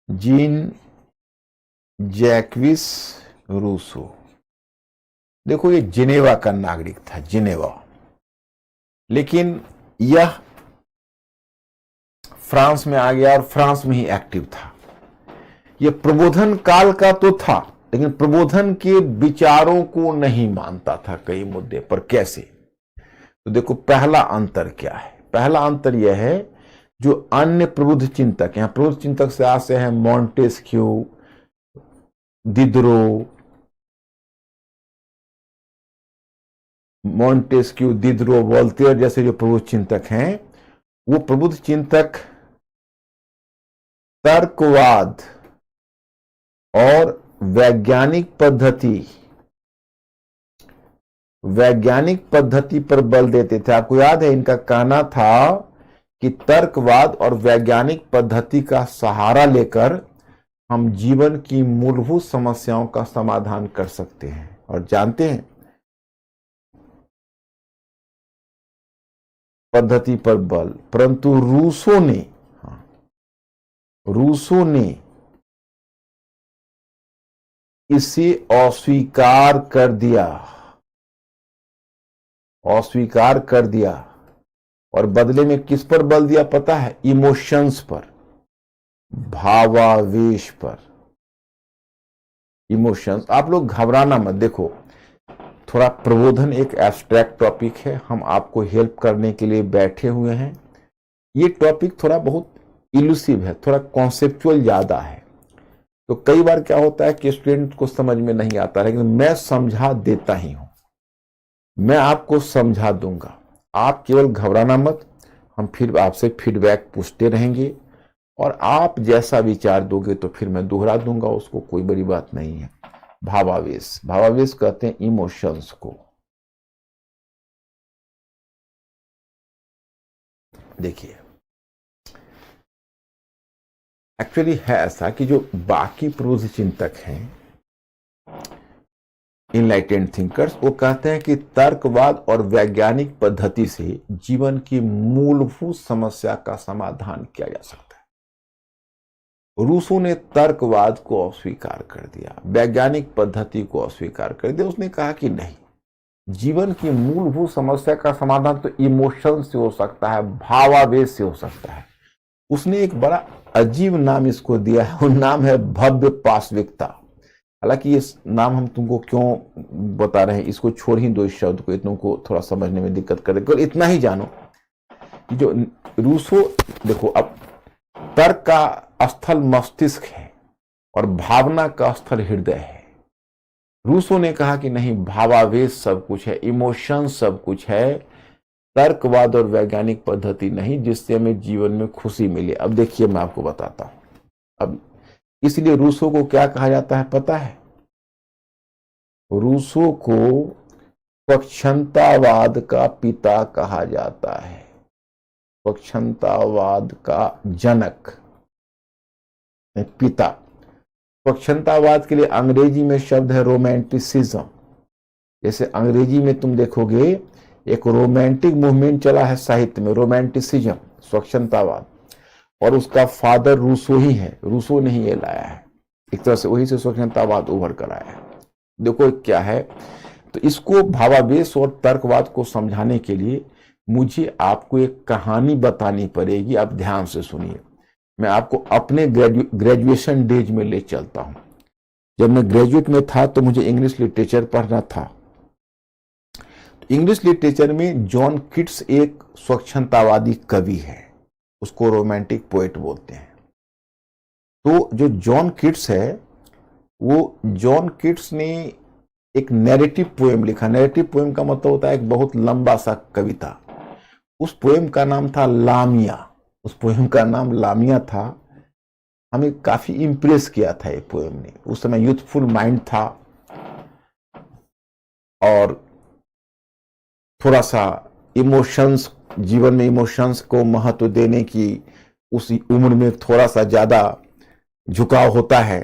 A: Jean Jacques Rousseau. देखो, ये जिनेवा का नागरिक था, जिनेवा, लेकिन यह फ्रांस में आ गया और फ्रांस में ही एक्टिव था। यह प्रबोधन काल का तो था, लेकिन प्रबोधन के विचारों को नहीं मानता था कई मुद्दे पर। कैसे? तो देखो, पहला अंतर क्या है? पहला अंतर यह है, जो अन्य प्रबुद्ध चिंतक, यहां प्रबुद्ध चिंतक से आशय है मॉन्टेस्क्यू, दिदरो, वोल्टेयर जैसे जो प्रबुद्ध चिंतक हैं, वो प्रबुद्ध चिंतक तर्कवाद और वैज्ञानिक पद्धति पर बल देते थे। आपको याद है, इनका कहना था कि तर्कवाद और वैज्ञानिक पद्धति का सहारा लेकर हम जीवन की मूलभूत समस्याओं का समाधान कर सकते हैं। और जानते हैं, पद्धति पर बल, परंतु रूसो ने इसे अस्वीकार कर दिया और बदले में किस पर बल दिया पता है? इमोशंस पर, भावावेश पर। इमोशंस, आप लोग घबराना मत। देखो, थोड़ा प्रबोधन एक एब्स्ट्रैक्ट टॉपिक है, हम आपको हेल्प करने के लिए बैठे हुए हैं। ये टॉपिक थोड़ा बहुत इलूसिव है, थोड़ा कॉन्सेप्चुअल ज्यादा है, तो कई बार क्या होता है कि स्टूडेंट को समझ में नहीं आता, लेकिन मैं समझा देता ही हूं, मैं आपको समझा दूंगा। आप केवल घबराना मत, हम फिर आपसे फीडबैक पूछते रहेंगे और आप जैसा विचार दोगे तो फिर मैं दोहरा दूंगा उसको, कोई बड़ी बात नहीं है। भावावेश कहते हैं इमोशंस को। देखिए, एक्चुअली है ऐसा कि जो बाकी प्रबुद्ध चिंतक हैं, इनलाइटेंड थिंकर्स, वो कहते हैं कि तर्कवाद और वैज्ञानिक पद्धति से जीवन की मूलभूत समस्या का समाधान किया जा सकता है। रूसो ने तर्कवाद को अस्वीकार कर दिया, वैज्ञानिक पद्धति को अस्वीकार कर दिया। उसने कहा कि नहीं, जीवन की मूलभूत समस्या का समाधान तो इमोशन से हो सकता है, भावावेश से हो सकता है। उसने एक बड़ा अजीब नाम इसको दिया है, वो नाम है भव्य पाशविकता। हालांकि ये नाम हम तुमको क्यों बता रहे हैं, इसको छोड़ ही दो इस शब्द को, तुमको थोड़ा समझने में दिक्कत कर देगा। इतना ही जानो कि जो रूसो, देखो, अब तर्क का स्थल मस्तिष्क है और भावना का स्थल हृदय है। रूसो ने कहा कि नहीं, भावावेश सब कुछ है, इमोशन सब कुछ है, तर्कवाद और वैज्ञानिक पद्धति नहीं, जिससे हमें जीवन में खुशी मिले। अब देखिए, मैं आपको बताता हूं। अब इसलिए रूसो को क्या कहा जाता है पता है? रूसो को पक्षंतावाद का पिता कहा जाता है, पक्षंतावाद का जनक, पिता। पक्षंतावाद के लिए अंग्रेजी में शब्द है रोमांटिसिज्म। जैसे अंग्रेजी में तुम देखोगे एक रोमांटिक मूवमेंट चला है साहित्य में, रोमांटिसिज्म, स्वच्छंदतावाद, और उसका फादर रूसो ही है, रूसो ने ही ये लाया है। एक तरह से वही से स्वच्छंदतावाद उभर कर आया है। देखो क्या है, तो इसको भावावेश और तर्कवाद को समझाने के लिए मुझे आपको एक कहानी बतानी पड़ेगी। आप ध्यान से सुनिए, मैं आपको अपने ग्रेजुएशन डेज में ले चलता हूं। जब मैं ग्रेजुएट में था तो मुझे इंग्लिश लिटरेचर पढ़ना था। इंग्लिश लिटरेचर में जॉन किट्स एक स्वच्छंदतावादी कवि है, उसको रोमांटिक पोएट बोलते हैं। तो जो जॉन किट्स है, वो जॉन किट्स ने एक नैरेटिव पोएम लिखा। नैरेटिव पोएम का मतलब होता है एक बहुत लंबा सा कविता। उस पोएम का नाम था लामिया। उस पोएम का नाम लामिया था। हमें काफी इंप्रेस किया था ये पोएम ने। उस समय यूथफुल माइंड था और थोड़ा सा इमोशंस, जीवन में इमोशंस को महत्व देने की उस उम्र में थोड़ा सा ज्यादा झुकाव होता है।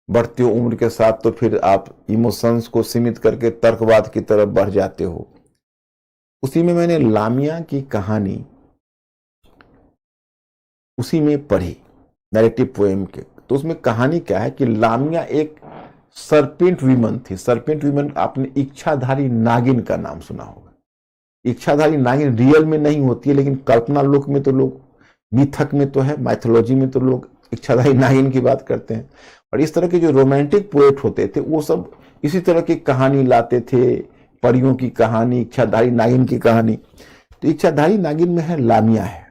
A: बढ़ती उम्र के साथ तो फिर आप इमोशंस को सीमित करके तर्कवाद की तरफ बढ़ जाते हो। उसी में मैंने लामिया की कहानी उसी में पढ़ी, नैरेटिव पोएम के। तो उसमें कहानी क्या है कि लामिया एक सरपेंट वीमन थी। सरपेंट वीमन, आपने इच्छाधारी नागिन का नाम सुना होगा। इच्छाधारी नागिन रियल में नहीं होती है, लेकिन कल्पना लोक में तो लोग, मिथक में तो है, माइथोलॉजी में तो लोग इच्छाधारी नागिन की बात करते हैं। और इस तरह के जो रोमांटिक पोएट होते थे वो सब इसी तरह की कहानी लाते थे, परियों की कहानी, इच्छाधारी नागिन की कहानी। तो इच्छाधारी नागिन में है लामिया है।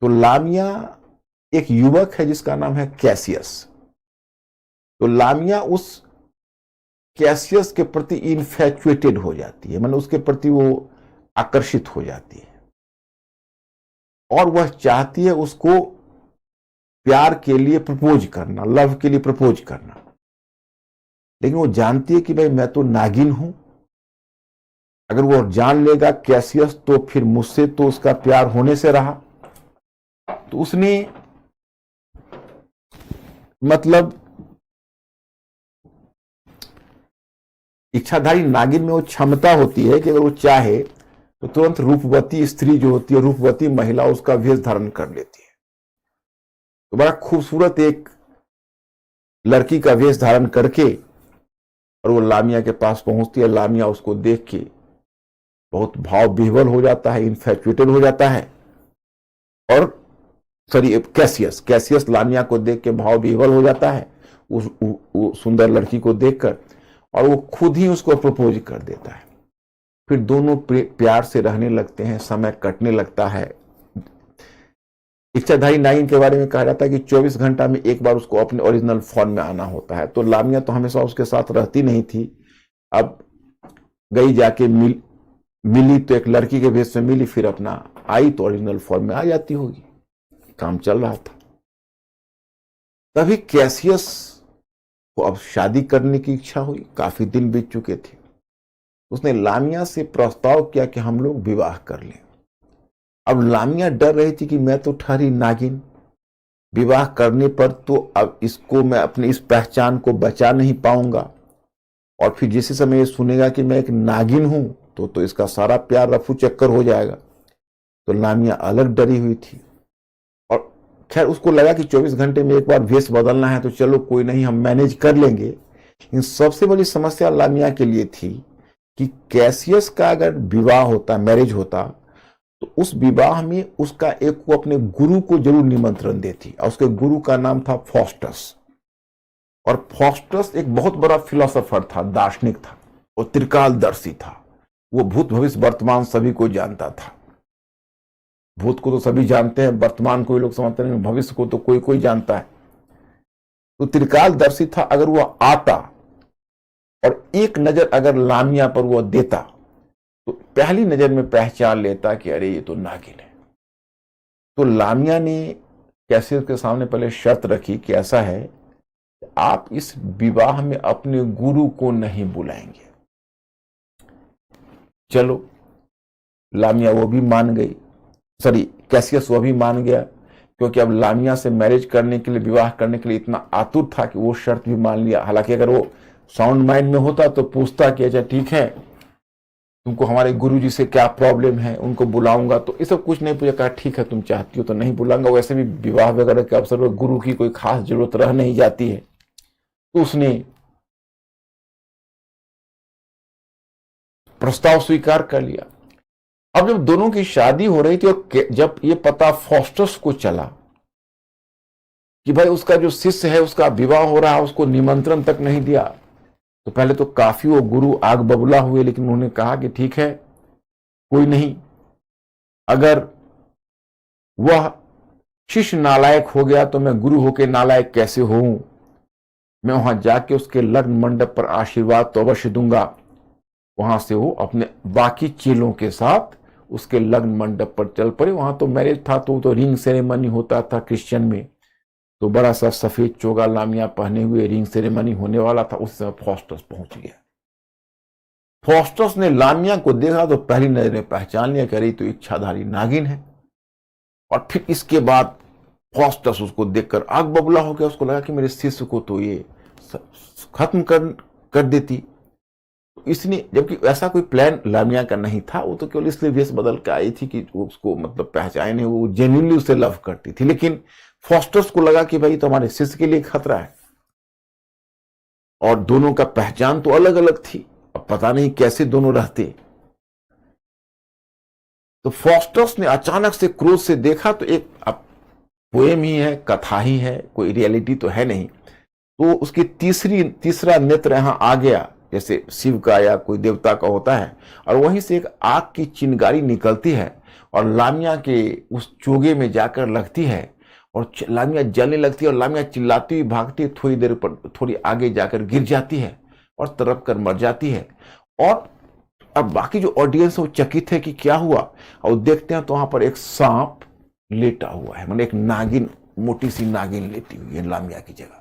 A: तो लामिया एक युवक है जिसका नाम है कैसियस। तो लामिया उस कैसियस के प्रति इन्फैचुएटेड हो जाती है, मतलब उसके प्रति वो आकर्षित हो जाती है और वह चाहती है उसको प्यार के लिए प्रपोज करना, लव के लिए प्रपोज करना। लेकिन वो जानती है कि भाई मैं तो नागिन हूं, अगर वो जान लेगा कैसियस तो फिर मुझसे तो उसका प्यार होने से रहा। तो उसने मतलब इच्छाधारी नागिन में वो क्षमता होती है कि अगर वो चाहे तो तुरंत रूपवती स्त्री जो होती है, रूपवती महिला, उसका वेश धारण कर लेती है। तो बड़ा खूबसूरत एक लड़की का वेश धारण करके और वो लामिया के पास पहुंचती है। लामिया उसको देख के बहुत भाव विह्वल हो जाता है, इन्फैचुएटेड हो जाता है। और कैसियस लामिया को देख के भाव विह्वल हो जाता है उस सुंदर लड़की को देखकर, और वो खुद ही उसको प्रपोज कर देता है। फिर दोनों प्यार से रहने लगते हैं, समय कटने लगता है। इच्छाधारी नागिन के बारे में कहा जाता है कि 24 घंटा में एक बार उसको अपने ओरिजिनल फॉर्म में आना होता है। तो लामिया तो हमेशा उसके साथ रहती नहीं थी। अब गई, जाके मिली तो एक लड़की के भेष में मिली, फिर अपना आई तो ओरिजिनल फॉर्म में आ जाती होगी। काम चल रहा था। तभी कैसियस को अब शादी करने की इच्छा हुई। काफी दिन बीत चुके थे। उसने लामिया से प्रस्ताव किया कि हम लोग विवाह कर लें। अब लामिया डर रही थी कि मैं तो ठहरी नागिन, विवाह करने पर तो अब इसको मैं अपनी इस पहचान को बचा नहीं पाऊंगा, और फिर जिस समय ये सुनेगा कि मैं एक नागिन हूं तो इसका सारा प्यार रफू चक्कर हो जाएगा। तो लामिया अलग डरी हुई थी। और खैर उसको लगा कि 24 घंटे में एक बार वेश बदलना है तो चलो कोई नहीं, हम मैनेज कर लेंगे। लेकिन सबसे बड़ी समस्या लामिया के लिए थी कि कैसियस का अगर विवाह होता, मैरिज होता, तो उस विवाह में उसका एक वो अपने गुरु को जरूर निमंत्रण देती। और उसके गुरु का नाम था फॉस्टस। और फॉस्टस एक बहुत बड़ा फिलोसोफर था, दार्शनिक था, और त्रिकालदर्शी था। वो भूत भविष्य वर्तमान सभी को जानता था। भूत को तो सभी जानते हैं, वर्तमान को लोग समझते नहीं, भविष्य को तो कोई कोई जानता है। तो त्रिकालदर्शी था। अगर वह आता और एक नजर अगर लामिया पर वह देता तो पहली नजर में पहचान लेता कि अरे ये तो नागिन है। तो लामिया ने कैसियस के सामने पहले शर्त रखी कि ऐसा है, आप इस विवाह में अपने गुरु को नहीं बुलाएंगे। चलो, लामिया वो भी मान गई, कैसियस वो भी मान गया, क्योंकि अब लामिया से मैरिज करने के लिए, विवाह करने के लिए इतना आतुर था कि वो शर्त भी मान लिया। हालांकि अगर वो साउंड माइंड में होता तो पूछता कि अच्छा ठीक है, तुमको हमारे गुरुजी से क्या प्रॉब्लम है, उनको बुलाऊंगा। तो ये सब कुछ नहीं पूछा, कहा ठीक है तुम चाहती हो तो नहीं बुलाऊंगा। वैसे भी विवाह वगैरह के अवसर पर गुरु की कोई खास जरूरत रह नहीं जाती है। तो उसने प्रस्ताव स्वीकार कर लिया। अब जब दोनों की शादी हो रही थी और जब ये पता फॉस्टस को चला कि भाई उसका जो शिष्य है उसका विवाह हो रहा है, उसको निमंत्रण तक नहीं दिया, तो पहले तो काफी वो गुरु आग बबूला हुए। लेकिन उन्होंने कहा कि ठीक है, कोई नहीं, अगर वह शिष्य नालायक हो गया तो मैं गुरु होके नालायक कैसे होऊं। मैं वहां जाके उसके लग्न मंडप पर आशीर्वाद तो अवश्य दूंगा। वहां से वो अपने बाकी चेलों के साथ उसके लग्न मंडप पर चल पड़े। वहां तो मैरिज था, तो रिंग सेरेमनी होता था क्रिश्चियन में, तो बड़ा सा सफेद चोगा लामिया पहने हुए रिंग सेरेमनी होने वाला था। उस समय फॉस्टस पहुंच गया। फॉस्टस ने लामिया को देखा तो पहली नजर में पहचान लिया, कह रही तो इच्छाधारी नागिन है। और फिर इसके बाद फॉस्टस उसको देखकर आग बबूला हो गया। उसको लगा कि मेरे शिष्य को तो ये खत्म कर देती। इसने, जबकि ऐसा कोई प्लान लामिया का नहीं था, वो तो केवल इसलिए वेश बदल के आई थी कि उसको मतलब पहचाने, वो जेन्युइनली उसे लव करती थी। लेकिन फॉस्टस को लगा कि भाई तो हमारे शिष्य के लिए खतरा है, और दोनों का पहचान तो अलग अलग थी। अब पता नहीं कैसे दोनों रहते। तो फॉस्टस ने अचानक से क्रोध से देखा तो एक अब पोएम ही है, कथा ही है, कोई रियलिटी तो है नहीं। तो उसकी तीसरा नेत्र यहां आ गया, जैसे शिव का या कोई देवता का होता है, और वहीं से एक आग की चिंगारी निकलती है और लामिया के उस चोगे में जाकर लगती है, और लामिया जलने लगती है, और लामिया चिल्लाती हुई भागती है, थोड़ी देर पर थोड़ी आगे जाकर गिर जाती है और तड़प कर मर जाती है। और अब बाकी जो ऑडियंस है वो चकित है कि क्या हुआ, और देखते हैं तो वहां पर एक सांप लेटा हुआ है, मतलब एक नागिन, मोटी सी नागिन लेटी हुई है लामिया की जगह।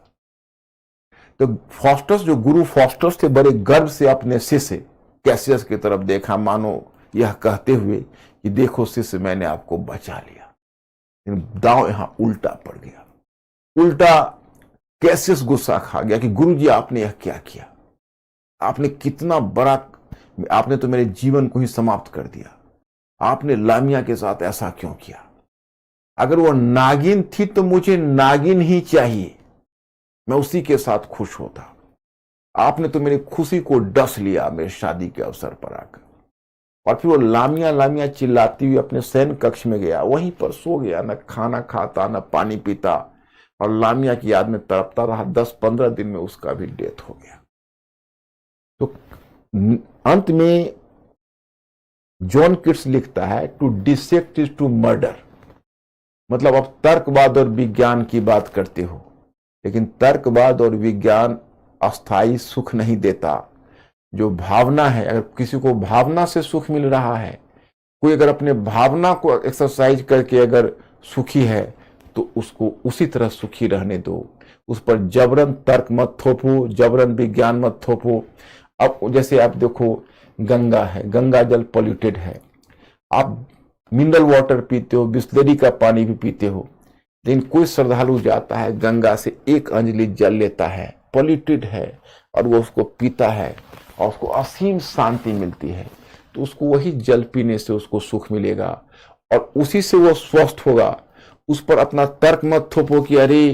A: तो फॉस्टस, जो गुरु फॉस्टस थे, बड़े गर्व से अपने शिष्य कैसियस की तरफ देखा, मानो यह कहते हुए कि देखो शिष्य, मैंने आपको बचा लिया। दांव यहां उल्टा पड़ गया। उल्टा कैसियस गुस्सा खा गया कि गुरुजी आपने यह क्या किया, आपने कितना बड़ा, आपने तो मेरे जीवन को ही समाप्त कर दिया। आपने लामिया के साथ ऐसा क्यों किया? अगर वो नागिन थी तो मुझे नागिन ही चाहिए, मैं उसी के साथ खुश होता। आपने तो मेरी खुशी को डस लिया मेरे शादी के अवसर पर आकर। और फिर वो लामिया लामिया चिल्लाती हुई अपने शयन कक्ष में गया, वहीं पर सो गया, न खाना खाता न पानी पीता, और लामिया की याद में तड़पता रहा। 10-15 दिन में उसका भी डेथ हो गया। तो अंत में जॉन किट्स लिखता है, to dissect is to murder. मतलब अब तर्कवाद और विज्ञान की बात करते हो, लेकिन तर्कवाद और विज्ञान अस्थाई सुख नहीं देता। जो भावना है, अगर किसी को भावना से सुख मिल रहा है, कोई अगर अपने भावना को एक्सरसाइज करके अगर सुखी है, तो उसको उसी तरह सुखी रहने दो। उस पर जबरन तर्क मत थोपो, जबरन विज्ञान मत थोपो। अब जैसे आप देखो, गंगा है, गंगा जल पॉल्यूटेड है, आप मिनरल वाटर पीते हो, बिस्लरी का पानी भी पीते हो, लेकिन कोई श्रद्धालु जाता है गंगा से 1 अंजलि जल लेता है, पॉल्यूटेड है, और वो उसको पीता है और उसको असीम शांति मिलती है। तो उसको वही जल पीने से उसको सुख मिलेगा, और उसी से वो स्वस्थ होगा। उस पर अपना तर्क मत थोपो कि अरे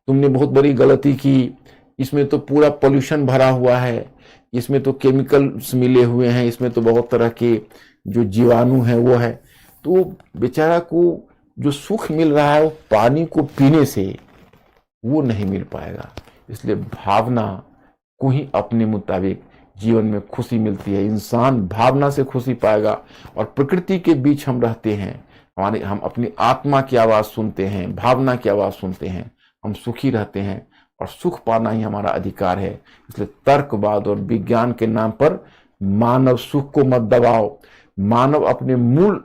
A: तुमने बहुत बड़ी गलती की, इसमें तो पूरा पोल्यूशन भरा हुआ है, इसमें तो केमिकल्स मिले हुए हैं, इसमें तो बहुत तरह के जो जीवाणु हैं वो है। तो बेचारा को जो सुख मिल रहा है वो पानी को पीने से वो नहीं मिल पाएगा। इसलिए भावना को ही अपने मुताबिक जीवन में खुशी मिलती है। इंसान भावना से खुशी पाएगा, और प्रकृति के बीच हम रहते हैं, हम अपनी आत्मा की आवाज सुनते हैं, भावना की आवाज सुनते हैं, हम सुखी रहते हैं, और सुख पाना ही हमारा अधिकार है। इसलिए तर्कवाद और विज्ञान के नाम पर मानव सुख को मत दबाओ। मानव अपने मूल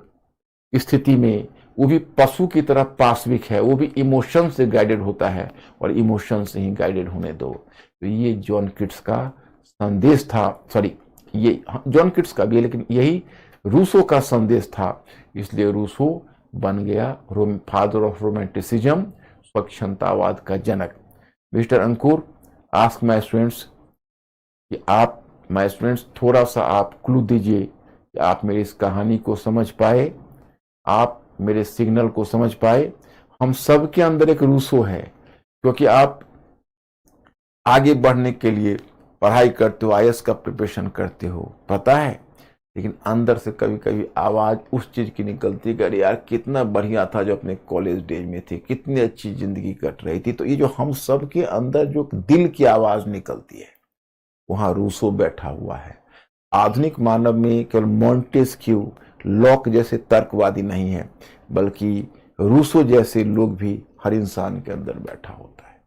A: स्थिति में, वो भी पशु की तरह पाश्विक है, वो भी इमोशन से गाइडेड होता है, और इमोशन से ही गाइडेड होने दो। तो ये जॉन किट्स का संदेश था, सॉरी ये जॉन किट्स का भी है, लेकिन यही रूसो का संदेश था। इसलिए रूसो बन गया फादर ऑफ रोमांटिसिज्म, स्वच्छंदतावाद का जनक। Mister Ankur, ask my students कि आप, माय स्टूडेंट्स, थोड़ा सा आप क्लू दीजिए कि आप मेरी इस कहानी को समझ पाए, आप मेरे सिग्नल को समझ पाए। हम सबके अंदर एक रूसो है, क्योंकि आप आगे बढ़ने के लिए पढ़ाई करते हो, आईएएस का प्रिपरेशन करते हो, पता है, लेकिन अंदर से कभी कभी आवाज उस चीज की निकलती है कि अरे यार कितना बढ़िया था जो अपने कॉलेज डेज में थे, कितनी अच्छी जिंदगी कट रही थी। तो ये जो हम सब के अंदर जो दिल की आवाज निकलती है, वहां रूसो बैठा हुआ है। आधुनिक मानव में केवल मॉन्टेस्क्यू, लॉक जैसे तर्कवादी नहीं है, बल्कि रूसो जैसे लोग भी हर इंसान के अंदर बैठा होता है।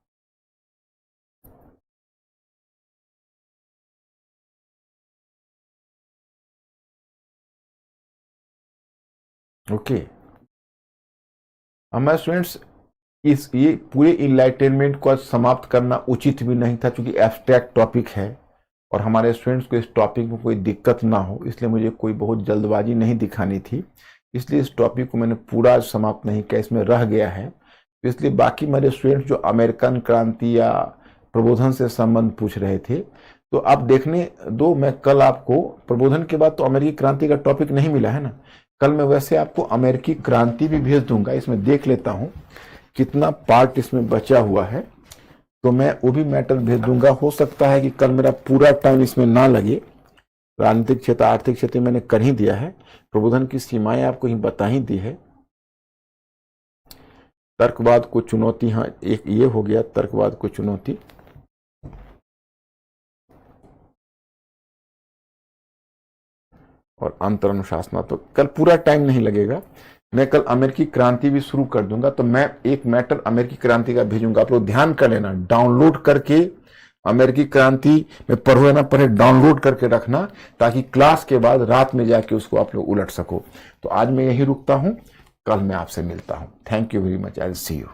A: ओके, हमारे स्टूडेंट्स इस ये पूरे इनलाइटनमेंट को समाप्त करना उचित भी नहीं था, क्योंकि एब्स्ट्रैक्ट टॉपिक है और हमारे स्टूडेंट्स को इस टॉपिक में कोई दिक्कत ना हो, इसलिए मुझे कोई बहुत जल्दबाजी नहीं दिखानी थी। इसलिए इस टॉपिक को मैंने पूरा समाप्त नहीं किया, इसमें रह गया है। इसलिए बाकी मेरे स्टूडेंट्स जो अमेरिकन क्रांति या प्रबोधन से संबंध पूछ रहे थे, तो आप देखने दो, मैं कल आपको प्रबोधन के बाद तो अमेरिकी क्रांति का टॉपिक नहीं मिला है ना, कल मैं वैसे आपको अमेरिकी क्रांति भी भेज दूंगा। इसमें देख लेता हूं कितना पार्ट इसमें बचा हुआ है, तो मैं वो भी मैटर भेज दूंगा। हो सकता है कि कल मेरा पूरा टाइम इसमें ना लगे। राजनीतिक क्षेत्र, आर्थिक क्षेत्र मैंने कर ही दिया है, प्रबोधन की सीमाएं आपको ही बता ही दी है। तर्कवाद को चुनौती, हाँ एक ये हो गया, तर्कवाद को चुनौती। और अंतर अनुशासना, तो कल पूरा टाइम नहीं लगेगा। मैं कल अमेरिकी क्रांति भी शुरू कर दूंगा, तो मैं एक मैटर अमेरिकी क्रांति का भेजूंगा। आप लोग ध्यान कर लेना, डाउनलोड करके अमेरिकी क्रांति में पढ़ो या ना पढ़े, डाउनलोड करके रखना, ताकि क्लास के बाद रात में जाके उसको आप लोग उलट सको। तो आज मैं यही रुकता हूं, कल मैं आपसे मिलता हूं। Thank you very much, I will see you.